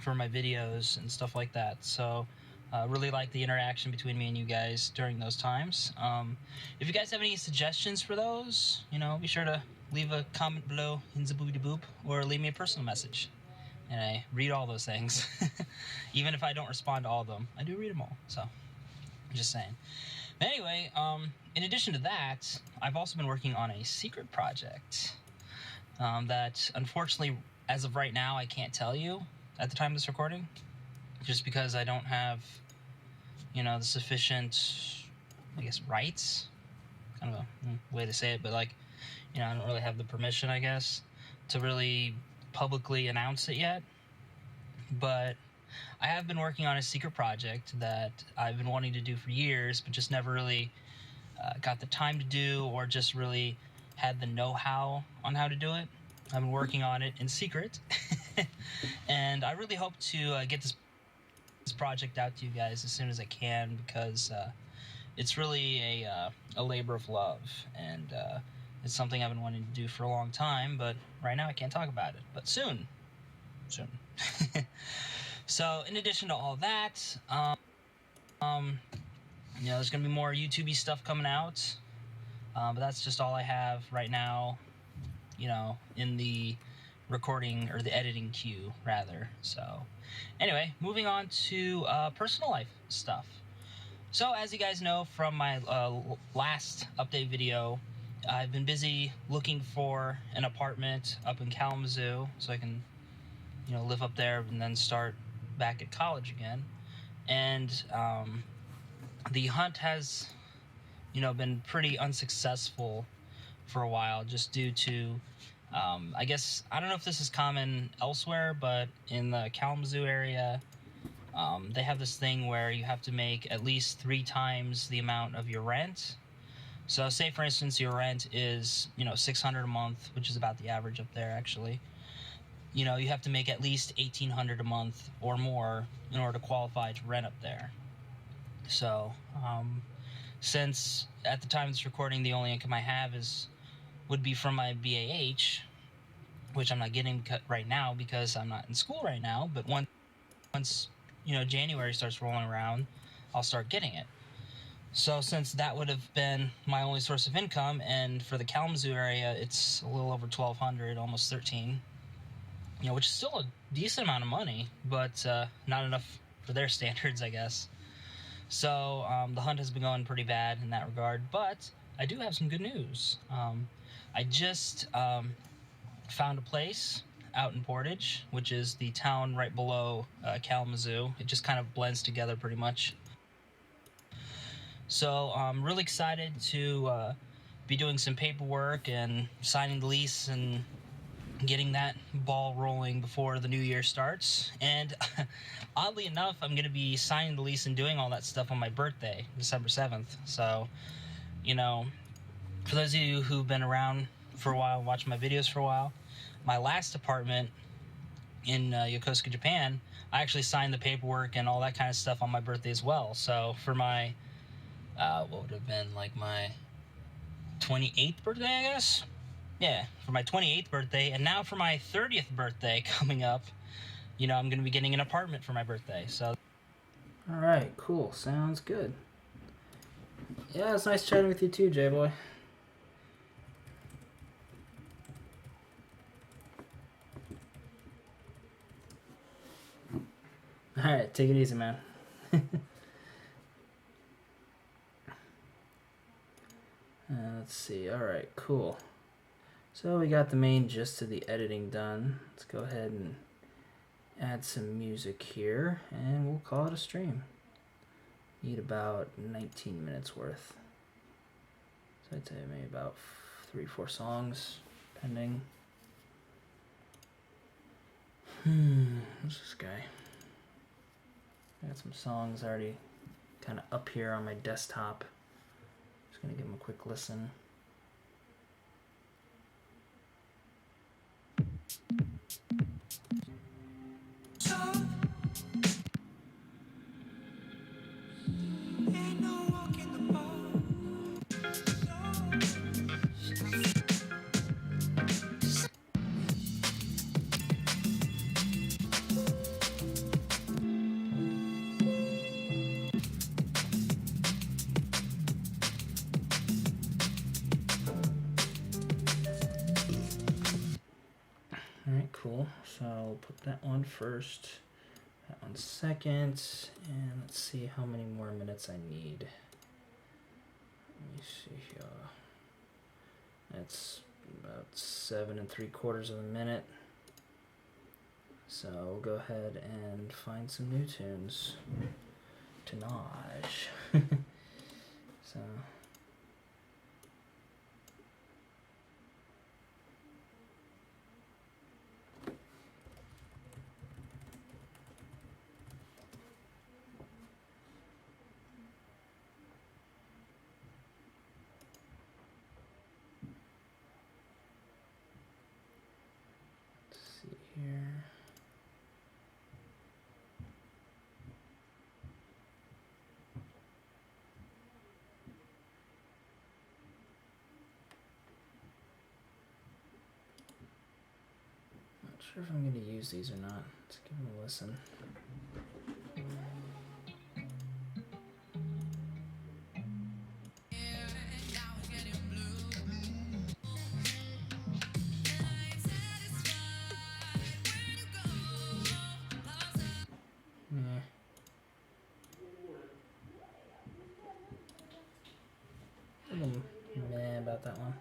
for my videos and stuff like that. So really like the interaction between me and you guys during those times. If you guys have any suggestions for those, you know, be sure to leave a comment below in the boopity boop, or leave me a personal message. And I read all those things. Even if I don't respond to all of them, I do read them all. So, I'm just saying. But anyway, in addition to that, I've also been working on a secret project that, unfortunately, as of right now, I can't tell you at the time of this recording, just because I don't have, you know, the sufficient, I guess, rights, kind of a way to say it, but like, you know, I don't really have the permission, I guess, to really publicly announce it yet. But I have been working on a secret project that I've been wanting to do for years, but just never really got the time to do, or just really had the know-how on how to do it. I've been working on it in secret, and I really hope to get this project out to you guys as soon as I can, because it's really a labor of love, and it's something I've been wanting to do for a long time, but right now I can't talk about it, but soon. So in addition to all that, you know, there's gonna be more YouTube-y stuff coming out, but that's just all I have right now, you know, in the recording, or the editing queue rather. So anyway, moving on to personal life stuff. So as you guys know from my last update video, I've been busy looking for an apartment up in Kalamazoo so I can, you know, live up there and then start back at college again. And the hunt has, you know, been pretty unsuccessful for a while, just due to I guess, I don't know if this is common elsewhere, but in the Kalamazoo area, they have this thing where you have to make at least 3 times the amount of your rent. So say, for instance, your rent is, you know, $600 a month, which is about the average up there, actually. You know, you have to make at least $1,800 a month or more in order to qualify to rent up there. So, since at the time of this recording, the only income I have would be from my BAH, which I'm not getting right now because I'm not in school right now, but once you know, January starts rolling around, I'll start getting it. So since that would have been my only source of income, and for the Kalamazoo area, it's a little over $1,200, almost $1,300, you know, which is still a decent amount of money, but not enough for their standards, I guess. So the hunt has been going pretty bad in that regard, but I do have some good news. I just found a place out in Portage, which is the town right below Kalamazoo. It just kind of blends together pretty much. So I'm really excited to be doing some paperwork and signing the lease and getting that ball rolling before the new year starts. And oddly enough, I'm going to be signing the lease and doing all that stuff on my birthday, December 7th. So, you know, for those of you who've been around for a while, watching my videos for a while, my last apartment in Yokosuka, Japan, I actually signed the paperwork and all that kind of stuff on my birthday as well. So for my, what would have been like my 28th birthday, I guess? Yeah, for my 28th birthday, and now for my 30th birthday coming up, you know, I'm going to be getting an apartment for my birthday. So Alright, cool. Sounds good. Yeah, it's nice chatting with you too, J-Boy. Alright, take it easy, man. Let's see. Alright, cool. So we got the main gist of the editing done. Let's go ahead and add some music here, and we'll call it a stream. Need about 19 minutes worth. So I'd say maybe about 3-4 songs, depending. Who's this guy? I got some songs already kind of up here on my desktop. Just gonna give them a quick listen. Alright, cool. So I'll put that one first, that one second, and let's see how many more minutes I need. Let me see here. That's about 7 3/4 of a minute. So we'll go ahead and find some new tunes. Tonnage. So. Here. Not sure if I'm going to use these or not. Let's give them a listen. Meh about that one.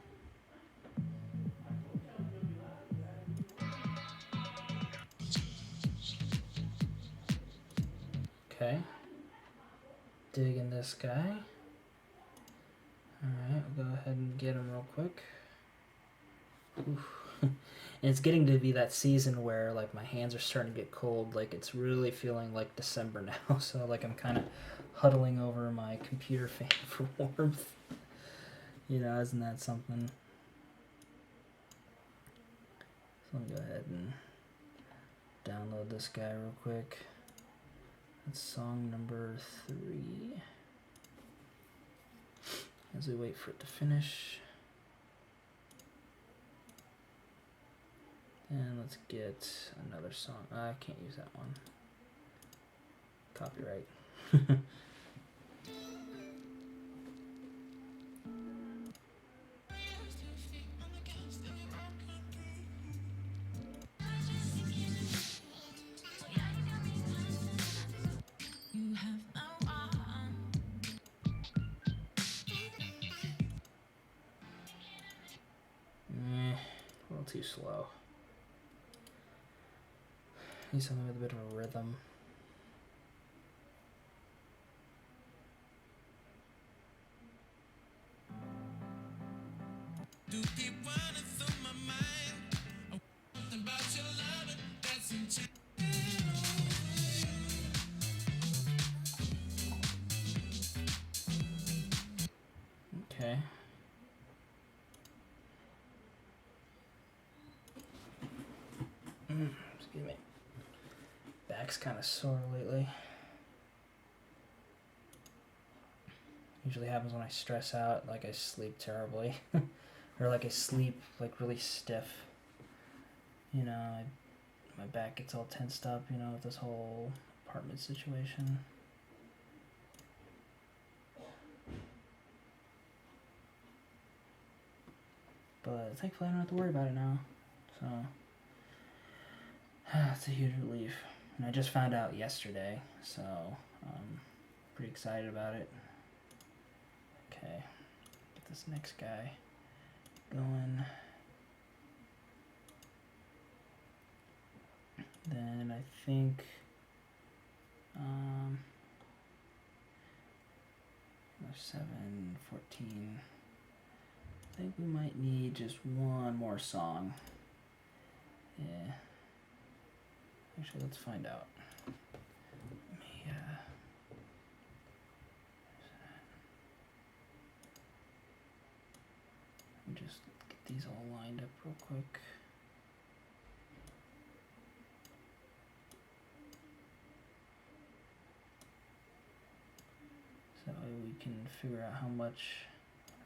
Okay. Digging this guy. Alright, we'll go ahead and get him real quick. Oof. And it's getting to be that season where like my hands are starting to get cold. Like it's really feeling like December now. So like I'm kind of huddling over my computer fan for warmth. You know, isn't that something? So let me go ahead and download this guy real quick. That's song number 3. As we wait for it to finish. And let's get another song. I can't use that one. Copyright. A little too slow. Need something with a bit of a rhythm. Okay. Excuse me. Back's kind of sore lately. Usually happens when I stress out, like I sleep terribly. Or like I sleep like really stiff. You know, my back gets all tensed up, you know, with this whole apartment situation. But thankfully I don't have to worry about it now. So it's a huge relief. And I just found out yesterday, so I'm pretty excited about it. Okay, get this next guy going. Then I think 7, 14. I think we might need just one more song. Yeah. Actually, let's find out. Let me just get these all lined up real quick. So we can figure out how much,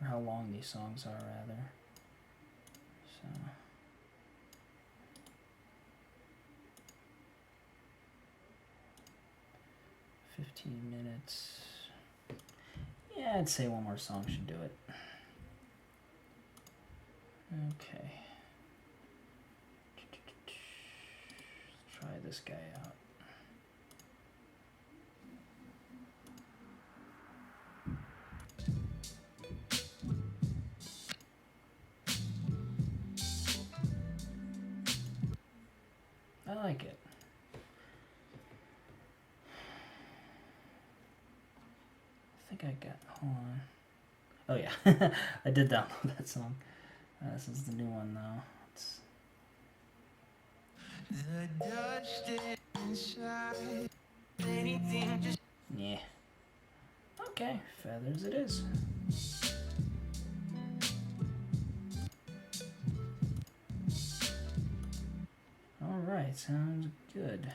or how long these songs are, rather. So. $15. Yeah, I'd say one more song should do it. Okay. Let's try this guy out. I like it. I think I got, hold on. Oh yeah, I did download that song. This is the new one though. Yeah. Okay, feathers it is. Alright, sounds good.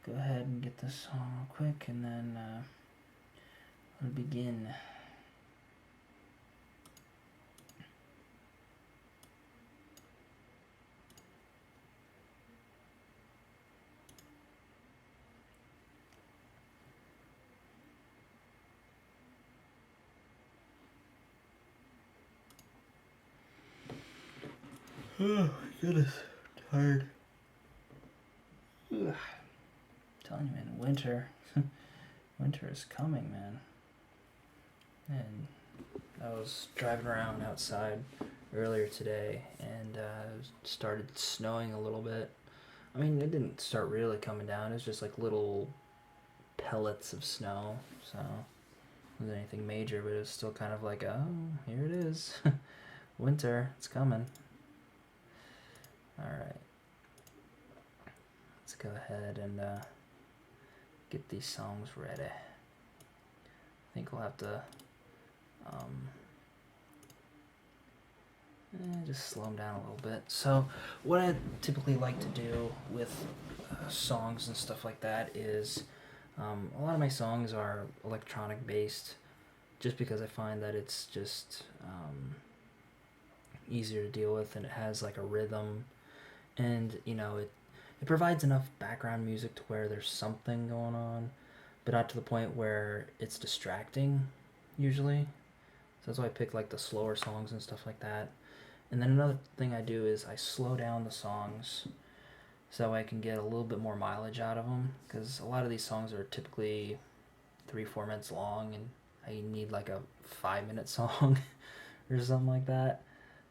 Go ahead and get this song real quick and then we'll begin. Oh my goodness, I'm tired. Ugh. I'm telling you, man, winter. Winter is coming, man. And I was driving around outside earlier today and it started snowing a little bit. I mean, it didn't start really coming down. It was just like little pellets of snow. So it wasn't anything major, but it was still kind of like, oh, here it is. Winter, it's coming. Alright. Let's go ahead and get these songs ready. I think we'll have to just slow them down a little bit. So what I typically like to do with songs and stuff like that is a lot of my songs are electronic based just because I find that it's just easier to deal with and it has like a rhythm and you know it provides enough background music to where there's something going on but not to the point where it's distracting usually. So that's why I pick like the slower songs and stuff like that. And then another thing I do is I slow down the songs so I can get a little bit more mileage out of them because a lot of these songs are typically 3-4 minutes long and I need like a 5-minute song or something like that.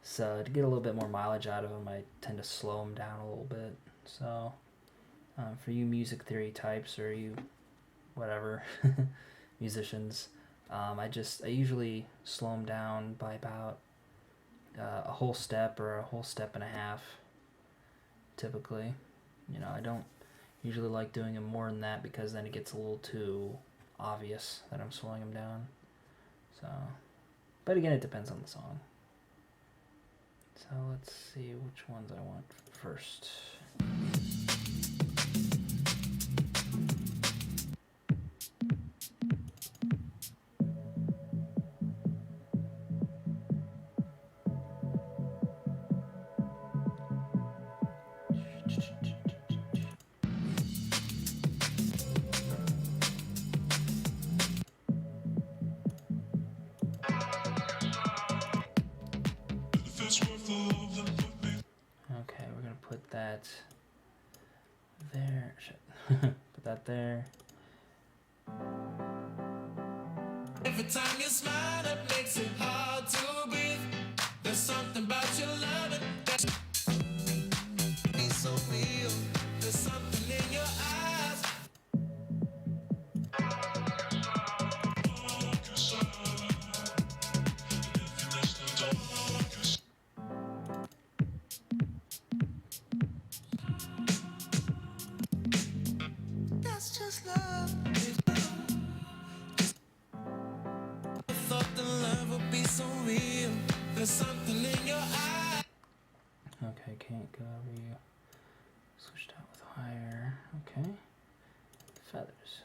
So to get a little bit more mileage out of them, I tend to slow them down a little bit. So for you music theory types or you whatever musicians, I usually slow them down by about a whole step or a whole step and a half typically. You know, I don't usually like doing them more than that because then it gets a little too obvious that I'm slowing them down. So, but again, it depends on the song. So let's see which ones I want first. Okay, we're gonna put that there. Shit. Put that there. Every time you smile, it makes it hard to breathe. There's something about your love that's so real. There's something in your eyes. That's just love. I thought the love would be so real. There's something in your eyes. Okay, can't go over you. Switched out with higher. Okay. Feathers.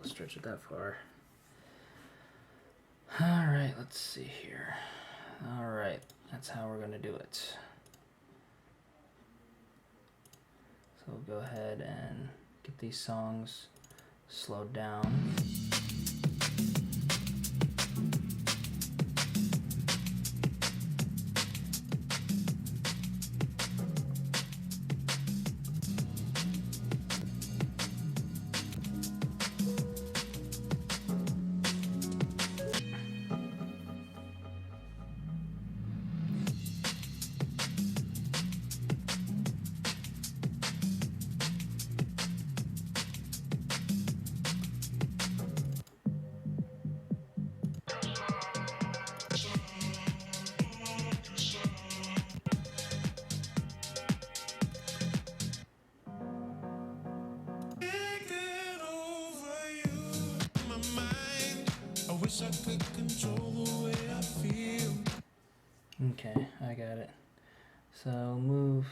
To stretch it that far. Alright, let's see here. Alright, that's how we're going to do it. So we'll go ahead and get these songs slowed down. I could control the way I feel. Okay, I got it. So move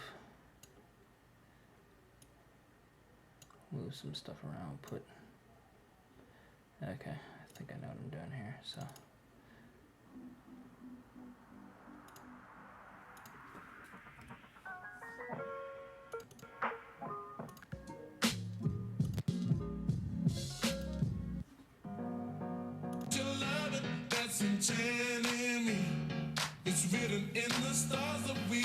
some stuff around. Put. Okay, I think I know what I'm doing here. So. Enchanting me. It's written in the stars that we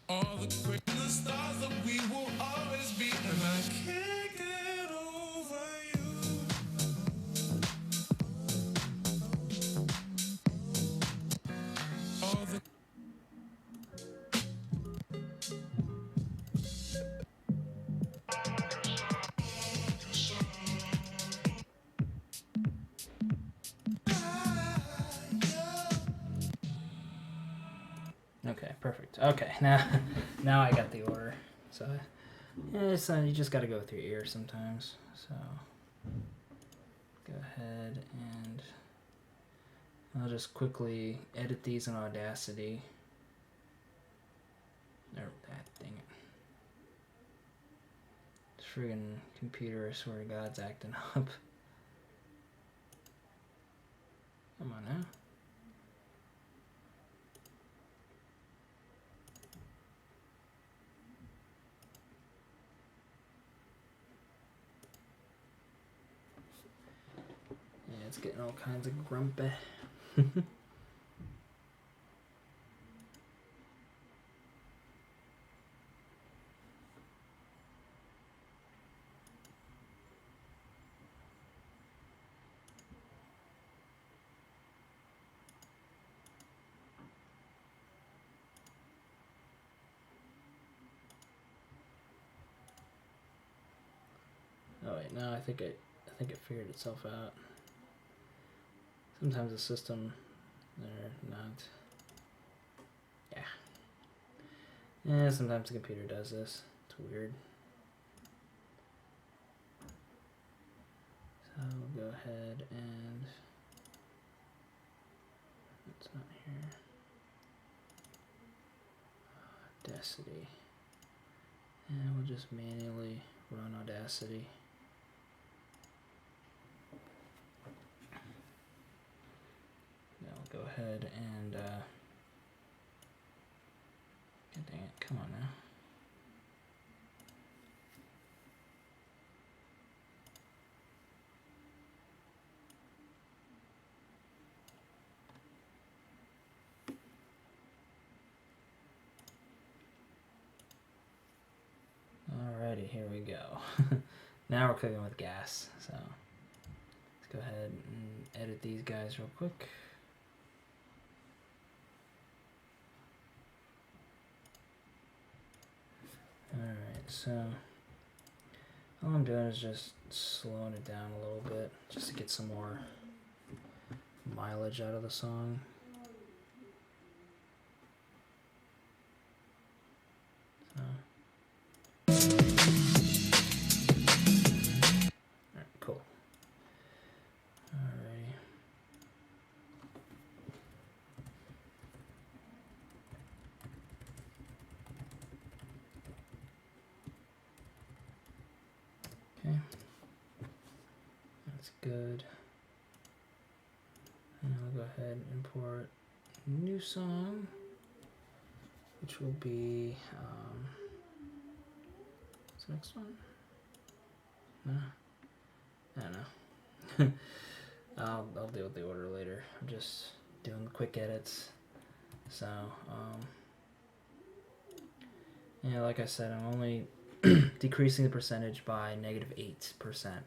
all the great in the stars that we will always be, and I can't get over you. All the Okay, perfect. Okay, now I got the order. So, it's, you just got to go with your ear sometimes. So, go ahead and I'll just quickly edit these in Audacity. Dang it. This friggin' computer, I swear to God, it's acting up. Come on now. Yeah, it's getting all kinds of grumpy. Oh wait, no, I think it figured itself out. Sometimes the system, they're not. Yeah. Yeah, sometimes the computer does this. It's weird. So we'll go ahead and it's not here. Audacity. And we'll just manually run Audacity. Now we'll go ahead and God dang it, come on now. Alrighty, here we go. Now we're cooking with gas, so let's go ahead and edit these guys real quick. Alright, so all I'm doing is just slowing it down a little bit just to get some more mileage out of the song. So. Alright, cool. Alrighty. Okay. That's good. And I'll go ahead and import new song, which will be what's the next one? No, I don't know. I'll deal with the order later. I'm just doing the quick edits. So yeah, like I said, I'm only decreasing the percentage by -8%.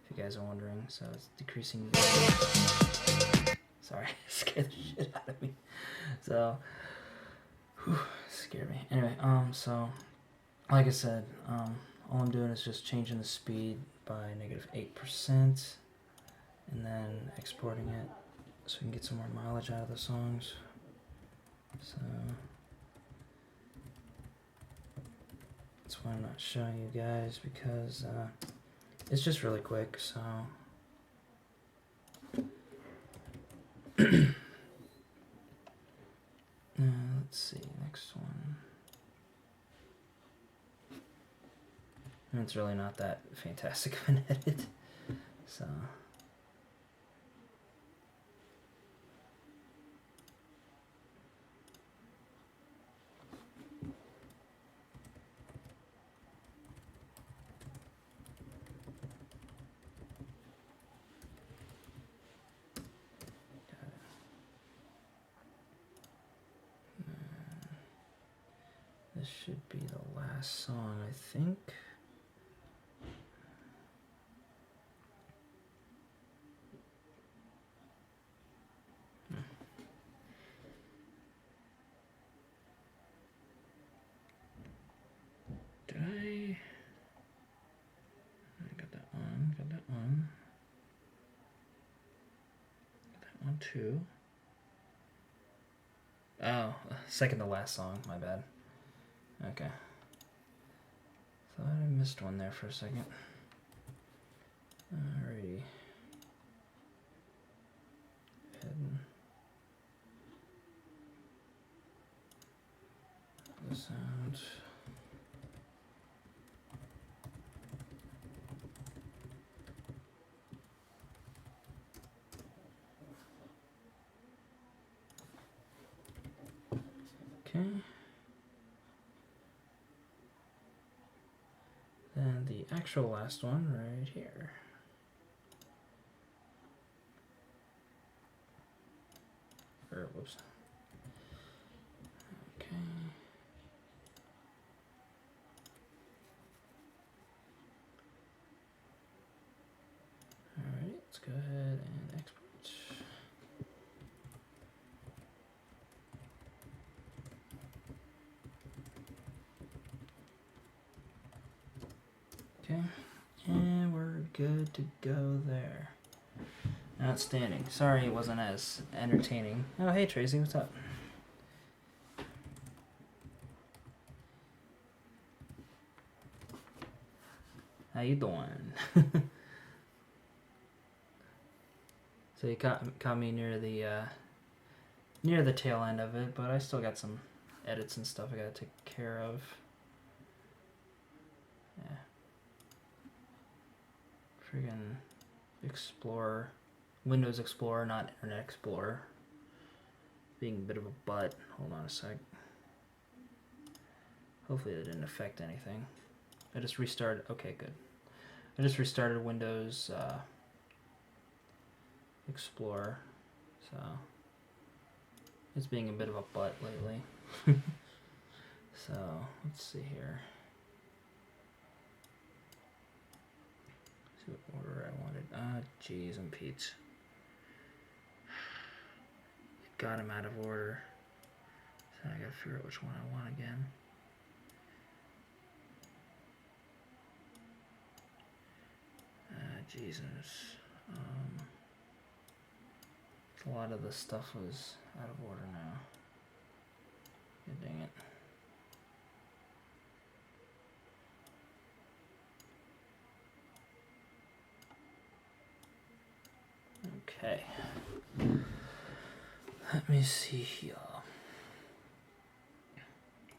If you guys are wondering, so it's decreasing. Sorry, scared the shit out of me. So, scared me. Anyway, so like I said, all I'm doing is just changing the speed by -8%, and then exporting it so we can get some more mileage out of the songs. So that's why I'm not showing you guys, because it's just really quick. So let's see, next one. And it's really not that fantastic of an edit. So this should be the last song, I think. Did I got that one, got that one. Got that one too. Oh, second to last song, my bad. Okay. Thought I missed one there for a second. Alrighty. Heading. The sound. Okay. Then the actual last one right here. Or whoops. Okay. Alright, let's go ahead and export. Okay, and we're good to go there. Outstanding. Sorry it wasn't as entertaining. Oh, hey Tracy, what's up? How you doing? So you caught me near the tail end of it, but I still got some edits and stuff I gotta take care of. Yeah. Friggin' Explorer, Windows Explorer, not Internet Explorer. Being a bit of a butt. Hold on a sec. Hopefully that didn't affect anything. I just restarted. Okay, good. I just restarted Windows Explorer, so it's being a bit of a butt lately. So let's see here. See what order I wanted. Jeez, I'm Pete's. Got him out of order. So I gotta figure out which one I want again. Jesus. A lot of the stuff was out of order now. God dang it. Okay. Let me see here.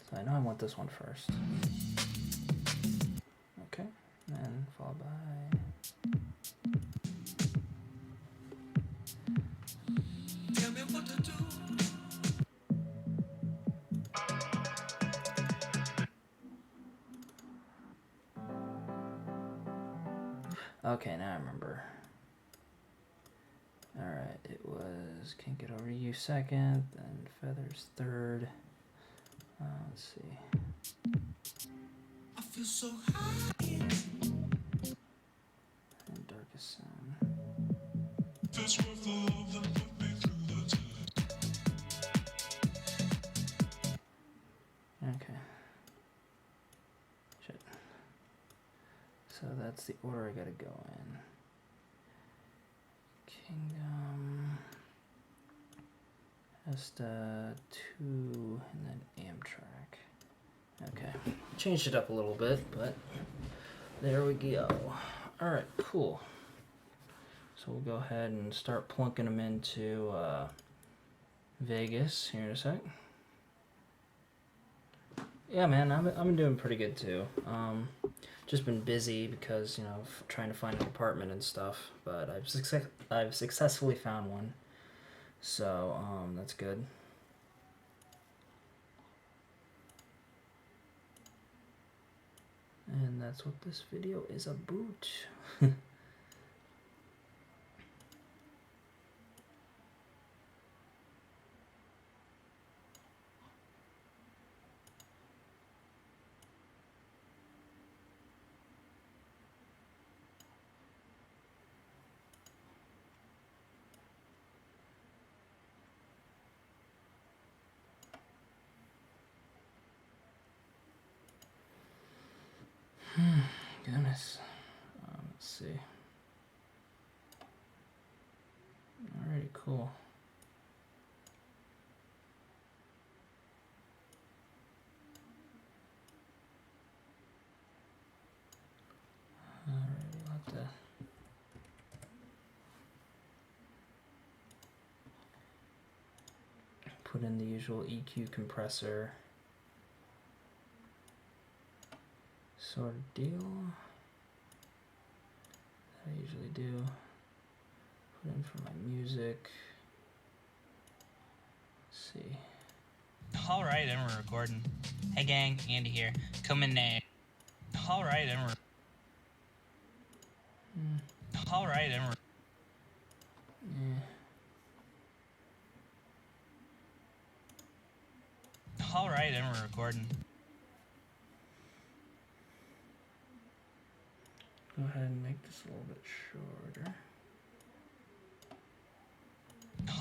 So I know I want this one first. Okay. And followed by... Tell me what to do. Okay, now I remember. Alright, it was Can't Get Over You second, then Feathers third. Let's see. I feel so high. And Darkest Sound. This was the love that put me through the test. Okay. Shit. So that's the order I gotta go in. Kingdom, Hesta 2, and then Amtrak. Okay, changed it up a little bit, but there we go. Alright, cool. So we'll go ahead and start plunking them into Vegas here in a sec. Yeah, man, I've been doing pretty good too. Just been busy because, you know, trying to find an apartment and stuff, but I've successfully found one, so that's good. And that's what this video is about. Goodness. Let's see. Alrighty, cool. Alrighty, we'll have to put in the usual EQ compressor sort of deal that I usually do. Put in for my music. Let's see. Alright, and we're recording. Hey gang, Andy here. Coming next. Alright, and we're... Alright, and we're... Yeah. Alright, and we're recording. Go ahead and make this a little bit shorter.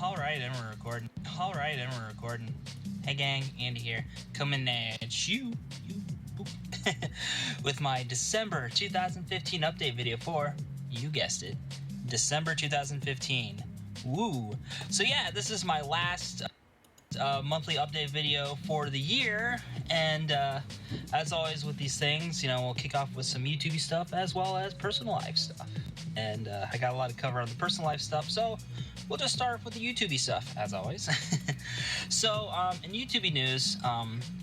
Alright, and we're recording. Alright, and we're recording. Hey gang, Andy here. Coming at you with my December 2015 update video for, you guessed it, December 2015. Woo! So yeah, this is my last monthly update video for the year, and as always with these things, we'll kick off with some YouTube stuff as well as personal life stuff. And I got a lot to cover on the personal life stuff, so we'll just start with the YouTube stuff as always. So in YouTube news,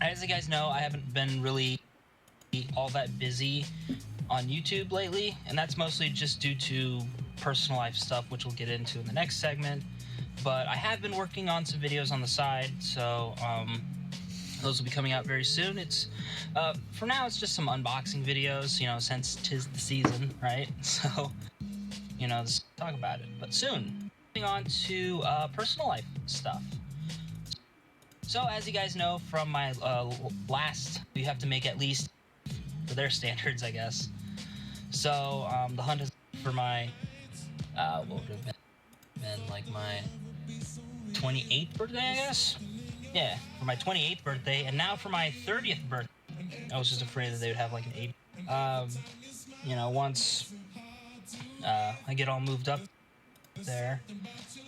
as you guys know, I haven't been really all that busy on YouTube lately, and that's mostly just due to personal life stuff, which we'll get into in the next segment. But I have been working on some videos on the side, so those will be coming out very soon. It's for now, it's just some unboxing videos, since 'tis the season, right? So, let's talk about it. But soon, moving on to personal life stuff. So, as you guys know from my last, you have to make at least for their standards, I guess. So, the hunt is for my what would have been like my 28th birthday, I guess. Yeah, for my 28th birthday, and now for my 30th birthday. I was just afraid that they would have like an 8. Once I get all moved up there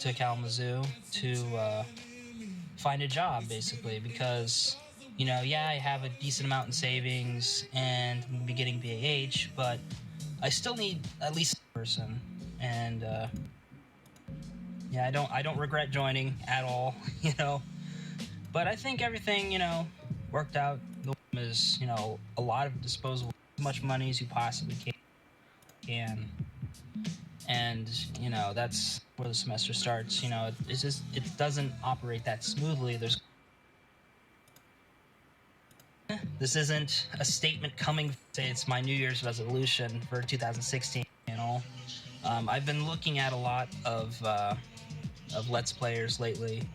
to Kalamazoo to find a job, basically, because I have a decent amount in savings and I'm be getting BAH, but I still need at least a person, and I don't regret joining at all, but I think everything worked out. The one is a lot of disposable, as much money as you possibly can, and that's where the semester starts. It's just, it doesn't operate that smoothly. This isn't a statement coming, say it's my New Year's resolution for 2016. I've been looking at a lot of Let's Players lately.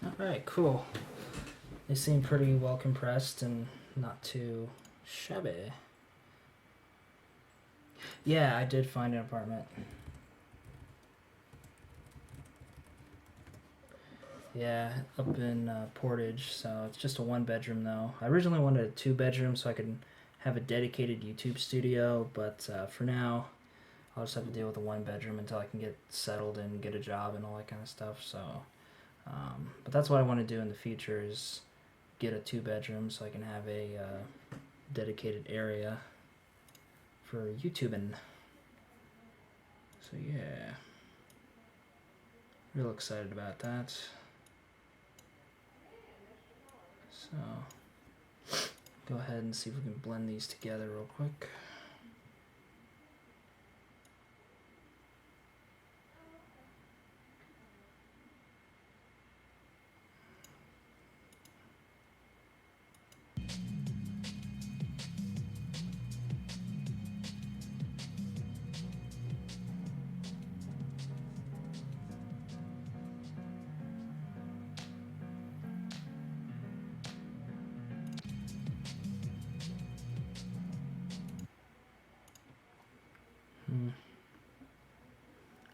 Alright, cool. They seem pretty well compressed and not too shabby. Yeah, I did find an apartment. Yeah, up in Portage, so it's just a 1-bedroom though. I originally wanted a 2-bedroom so I could have a dedicated YouTube studio, but for now, I'll just have to deal with a 1-bedroom until I can get settled and get a job and all that kind of stuff. So, but that's what I want to do in the future, is get a 2-bedroom so I can have a dedicated area for YouTubing. So yeah, real excited about that. So go ahead and see if we can blend these together real quick.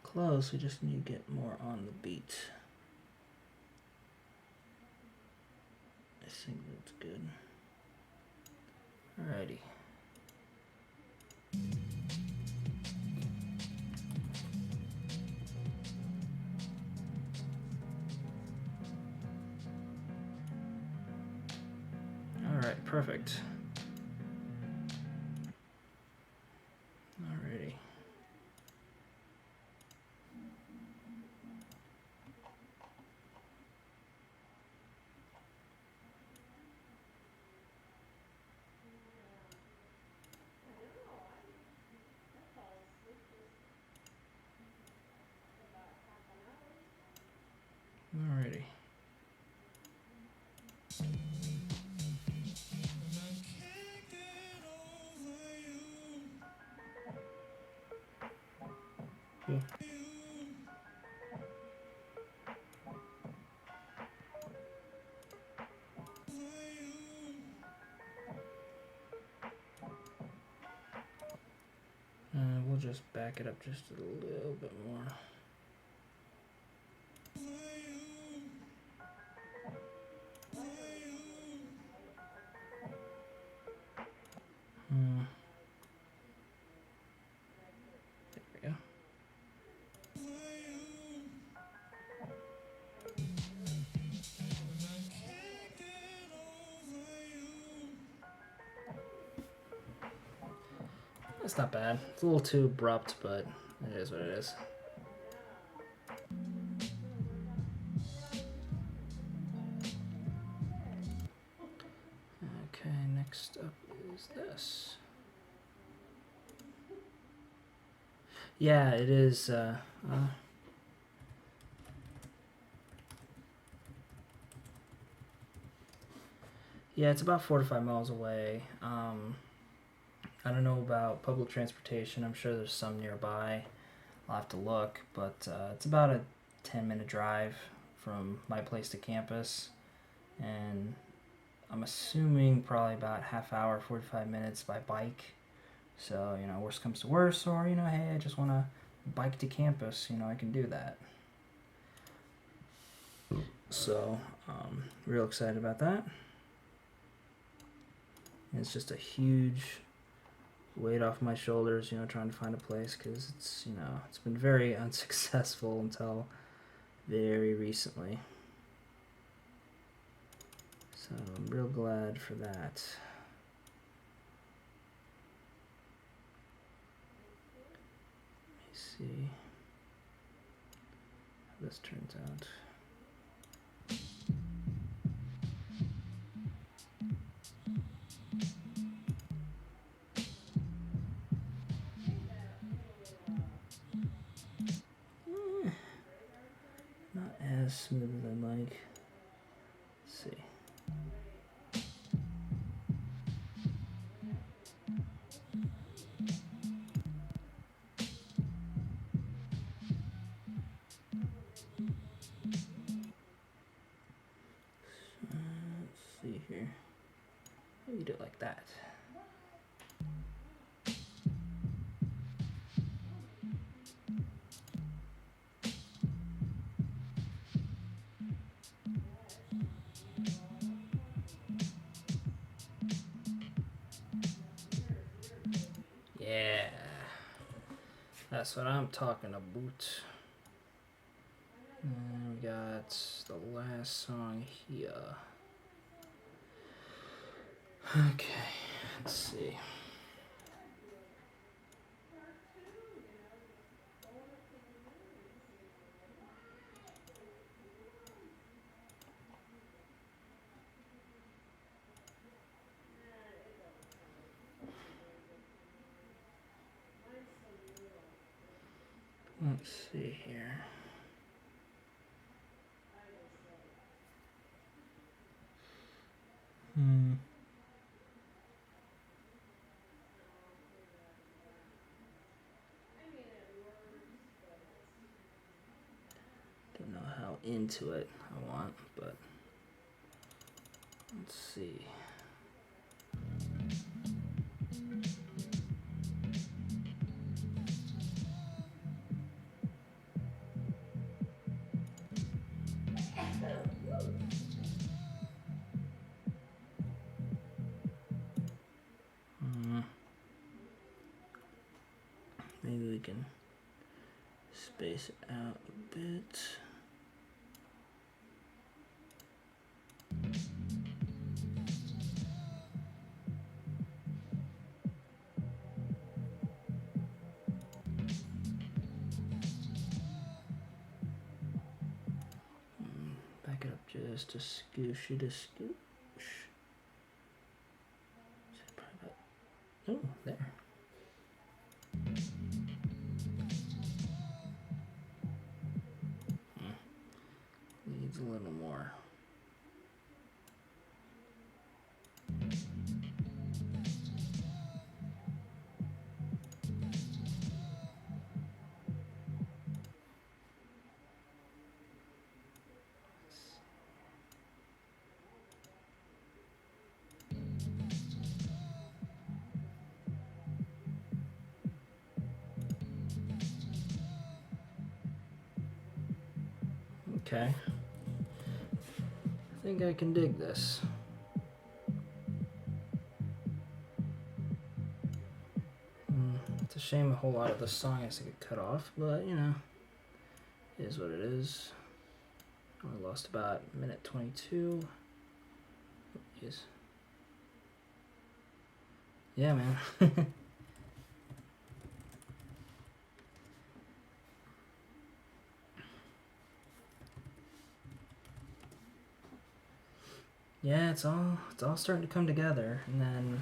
Close, we just need to get more on the beat. I think that's good. Alrighty. Alright, perfect. Alrighty. Alrighty. Cool. We'll just back it up just a little bit more. There we go. It's not bad. It's a little too abrupt, but it is what it is. Okay, next up is this. Yeah, it is. Yeah, it's about 4 to 5 miles away. I don't know about public transportation. I'm sure there's some nearby. I'll have to look, but it's about a 10-minute drive from my place to campus, and I'm assuming probably about half hour, 45 minutes by bike. So, you know, worst comes to worst, or, you know, hey, I just want to bike to campus, you know, I can do that. So, real excited about that. And it's just a huge weight off my shoulders, you know, trying to find a place, because it's, you know, it's been very unsuccessful until very recently. So I'm real glad for that. Let me see how this turns out. Not as smooth as I'd like. Let's see. Let's see here. Maybe do it like that. Yeah, that's what I'm talking about. And we got the last song here. Okay, let's see. Let's see here. Don't know how into it I want, but let's see. Maybe we can space it out a bit. Back it up just a scooshy to scoosh. Oh, there. Needs a little more. Okay. I think I can dig this. It's a shame a whole lot of the song has to get cut off, but you know, it is what it is. I lost about minute 22. Jeez. Yeah, man. yeah, it's all starting to come together, and then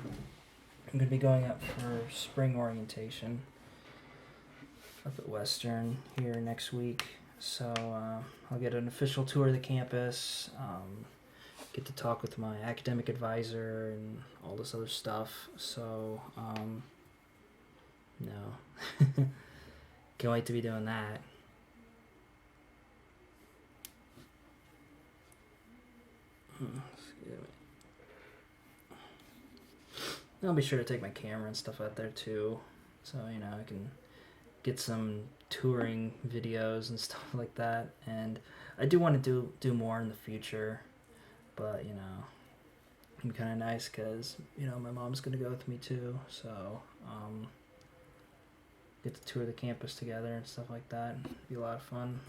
I'm gonna be going up for spring orientation up at Western here next week. So I'll get an official tour of the campus, get to talk with my academic advisor and all this other stuff. So no, can't wait to be doing that. I'll be sure to take my camera and stuff out there too, so I can get some touring videos and stuff like that. And I do want to do more in the future, but it'd be kind of nice because my mom's gonna go with me too, so get to tour the campus together and stuff like that. It'd be a lot of fun.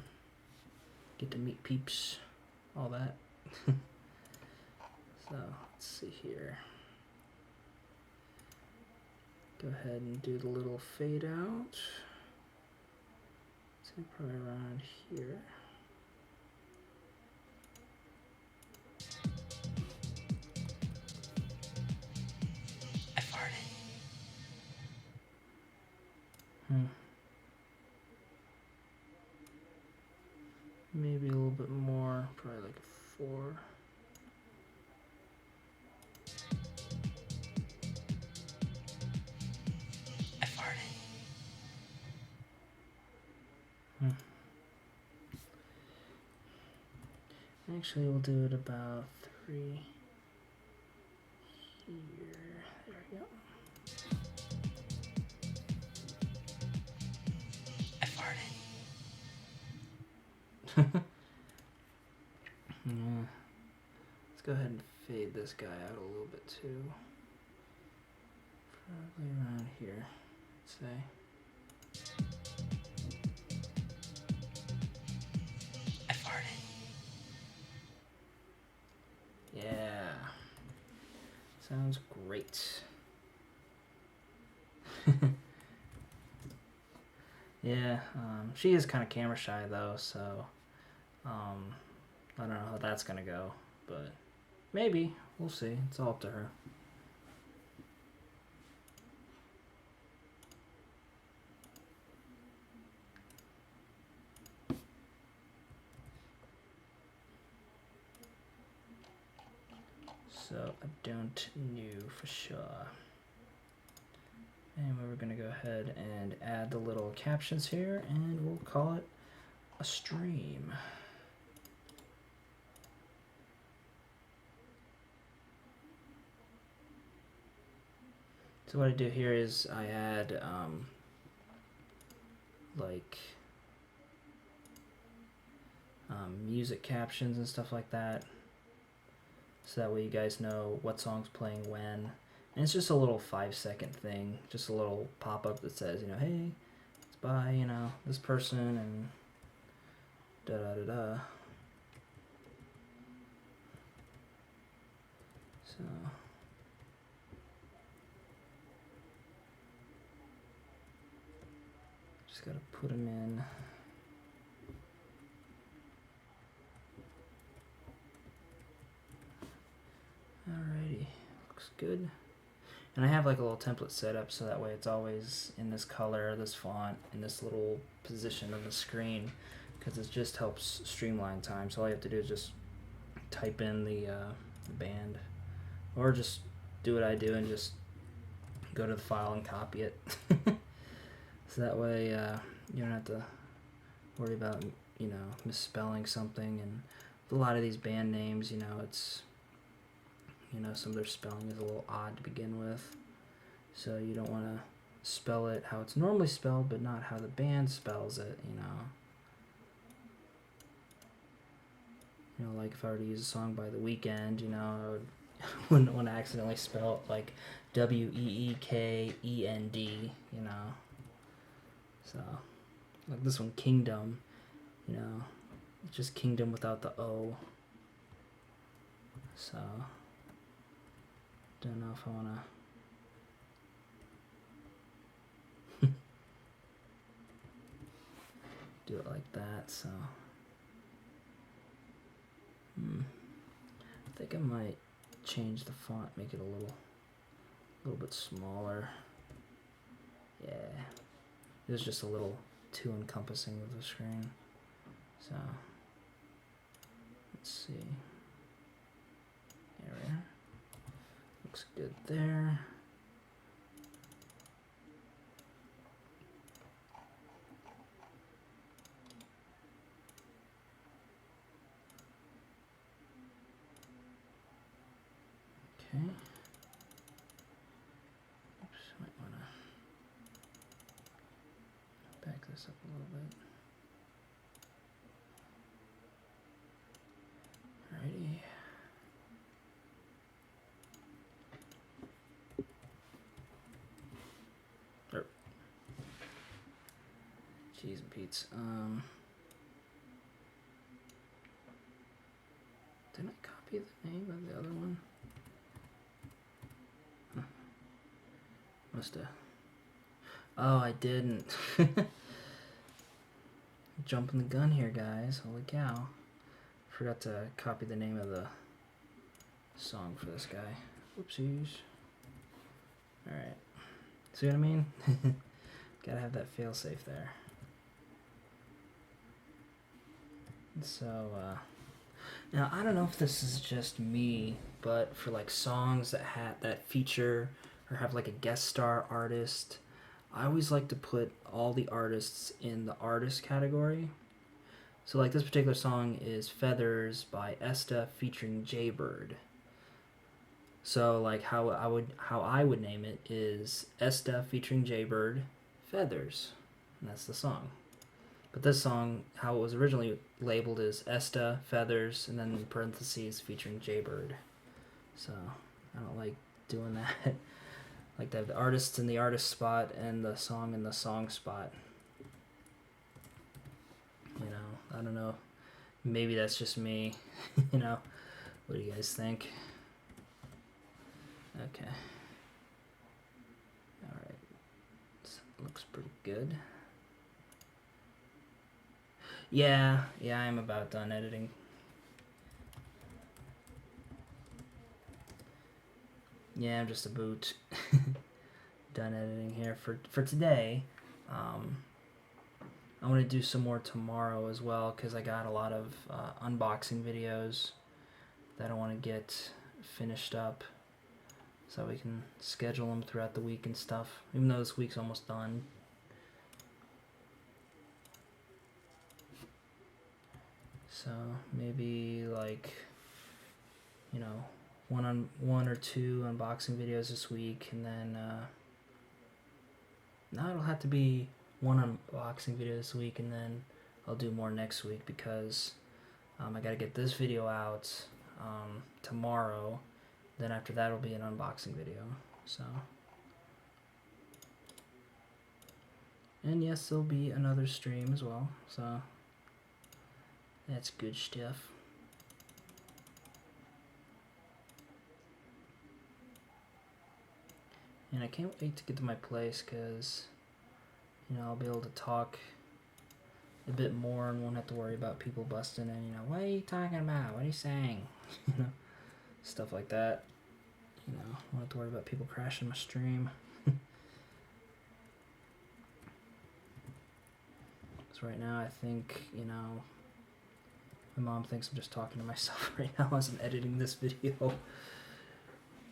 Get to meet peeps, all that. So let's see here. Go ahead and do the little fade out. So probably around here. I farted. Maybe a little bit more, probably like a 4. I farted. Actually, we'll do it about 3 here. There we go. I farted. Yeah. Let's go ahead and fade this guy out a little bit too. Probably around here, let's say. I farted. Yeah. Sounds great. Yeah, she is kind of camera shy though, so I don't know how that's gonna go, but maybe. We'll see. It's all up to her. So I don't know for sure. And we're going to go ahead and add the little captions here, and we'll call it a stream. So what I do here is I add music captions and stuff like that, so that way you guys know what song's playing when. And it's just a little 5-second thing, just a little pop-up that says, hey, it's by, this person and da-da-da-da. So just gotta put them in. Alrighty, looks good. And I have like a little template set up so that way it's always in this color, this font, in this little position of the screen, because it just helps streamline time. So all you have to do is just type in the band, or just do what I do and just go to the file and copy it. So that way you don't have to worry about misspelling something. And a lot of these band names, it's some of their spelling is a little odd to begin with, so you don't want to spell it how it's normally spelled, but not how the band spells it. Like if I were to use a song by The Weeknd, I wouldn't want to accidentally spell it like Weekend, So, like this one, Kingdom, it's just Kingdom without the O. So, don't know if I want to do it like that, so I think I might change the font, make it a little bit smaller. Yeah, it was just a little too encompassing of the screen. So let's see. There we are. Looks good there. Okay. Oops, might want to back this up a little bit. Alrighty. Cheese and Pete's. Didn't I copy the name of the other one? Huh. Must have. Oh, I didn't. Jumping the gun here, guys. Holy cow. Forgot to copy the name of the song for this guy. Whoopsies. Alright. See what I mean? Gotta have that fail-safe there. So, now I don't know if this is just me, but for like songs that feature or have like a guest star artist, I always like to put all the artists in the artist category. So like this particular song is Feathers by Esta featuring Jaybird. So like how I would name it is Esta featuring Jaybird, Feathers, and that's the song. But this song, how it was originally labeled is Esta, Feathers, and then in parentheses featuring Jaybird. So I don't like doing that. Like to have the artists in the artist spot and the song in the song spot. You know, I don't know. Maybe that's just me. You know, what do you guys think? Okay. Alright. Looks pretty good. Yeah, I'm about done editing. Yeah, I'm just about done editing here for today. I want to do some more tomorrow as well because I got a lot of unboxing videos that I want to get finished up so we can schedule them throughout the week and stuff, even though this week's almost done. So maybe like, you know, one or two unboxing videos this week, and then no, it'll have to be one unboxing video this week, and then I'll do more next week because I gotta get this video out tomorrow. Then after that, it'll be an unboxing video. So, and yes, there'll be another stream as well. So that's good stuff. And I can't wait to get to my place because, you know, I'll be able to talk a bit more and won't have to worry about people busting in, you know, what are you talking about? What are you saying? You know, stuff like that. You know, I won't have to worry about people crashing my stream. Because right now I think, you know, my mom thinks I'm just talking to myself right now as I'm editing this video.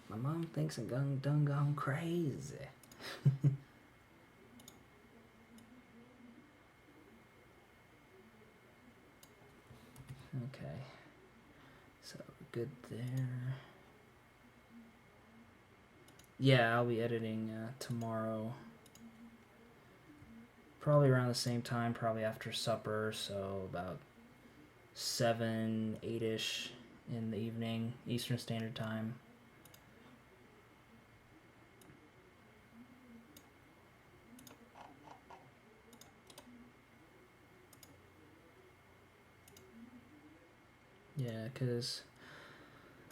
My mom thinks I'm done gone crazy. Okay, so good there. Yeah, I'll be editing tomorrow. Probably around the same time, probably after supper, so about 7, 8-ish in the evening, Eastern Standard Time. Yeah, because,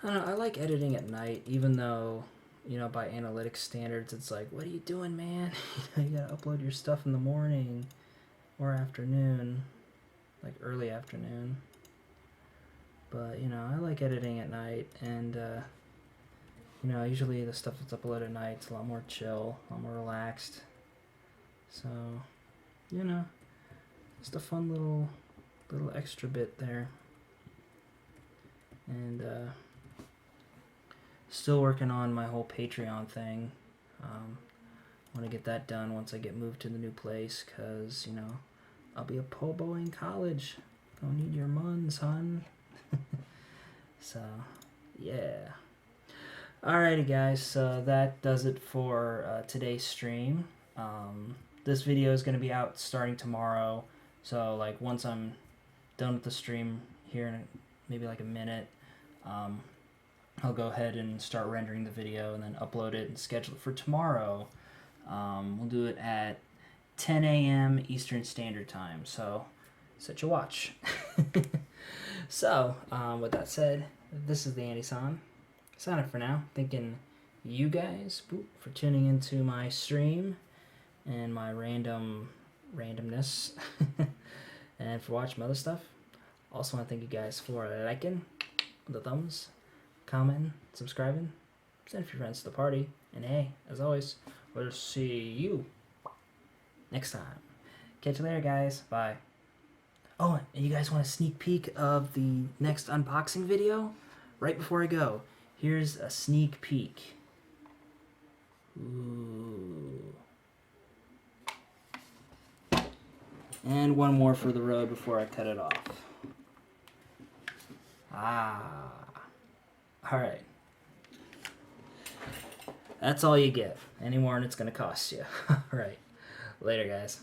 I don't know, I like editing at night, even though, you know, by analytics standards, it's like, what are you doing, man? You know, you gotta upload your stuff in the morning or afternoon, like early afternoon. But, you know, I like editing at night, and, you know, usually the stuff that's uploaded at night is a lot more chill, a lot more relaxed. So, you know, just a fun little extra bit there. And, still working on my whole Patreon thing. Want to get that done once I get moved to the new place, because, you know, I'll be a po-bo in college. Gonna need your muns, hun. So, yeah. Alrighty, guys. So that does it for today's stream. This video is going to be out starting tomorrow. So, like, once I'm done with the stream here in maybe like a minute, I'll go ahead and start rendering the video and then upload it and schedule it for tomorrow. We'll do it at 10 a.m. Eastern Standard Time. So, set your watch. So, with that said, this is the Andy-san. Sign up for now. Thanking you guys for tuning into my stream and my randomness and for watching other stuff. Also want to thank you guys for liking, the thumbs, commenting, subscribing, send a few friends to the party, and hey, as always, we'll see you next time. Catch you later, guys. Bye. Oh, and you guys want a sneak peek of the next unboxing video? Right before I go, here's a sneak peek. Ooh. And one more for the road before I cut it off. Ah. Alright. That's all you get. Any more and it's going to cost you. Alright. Later, guys.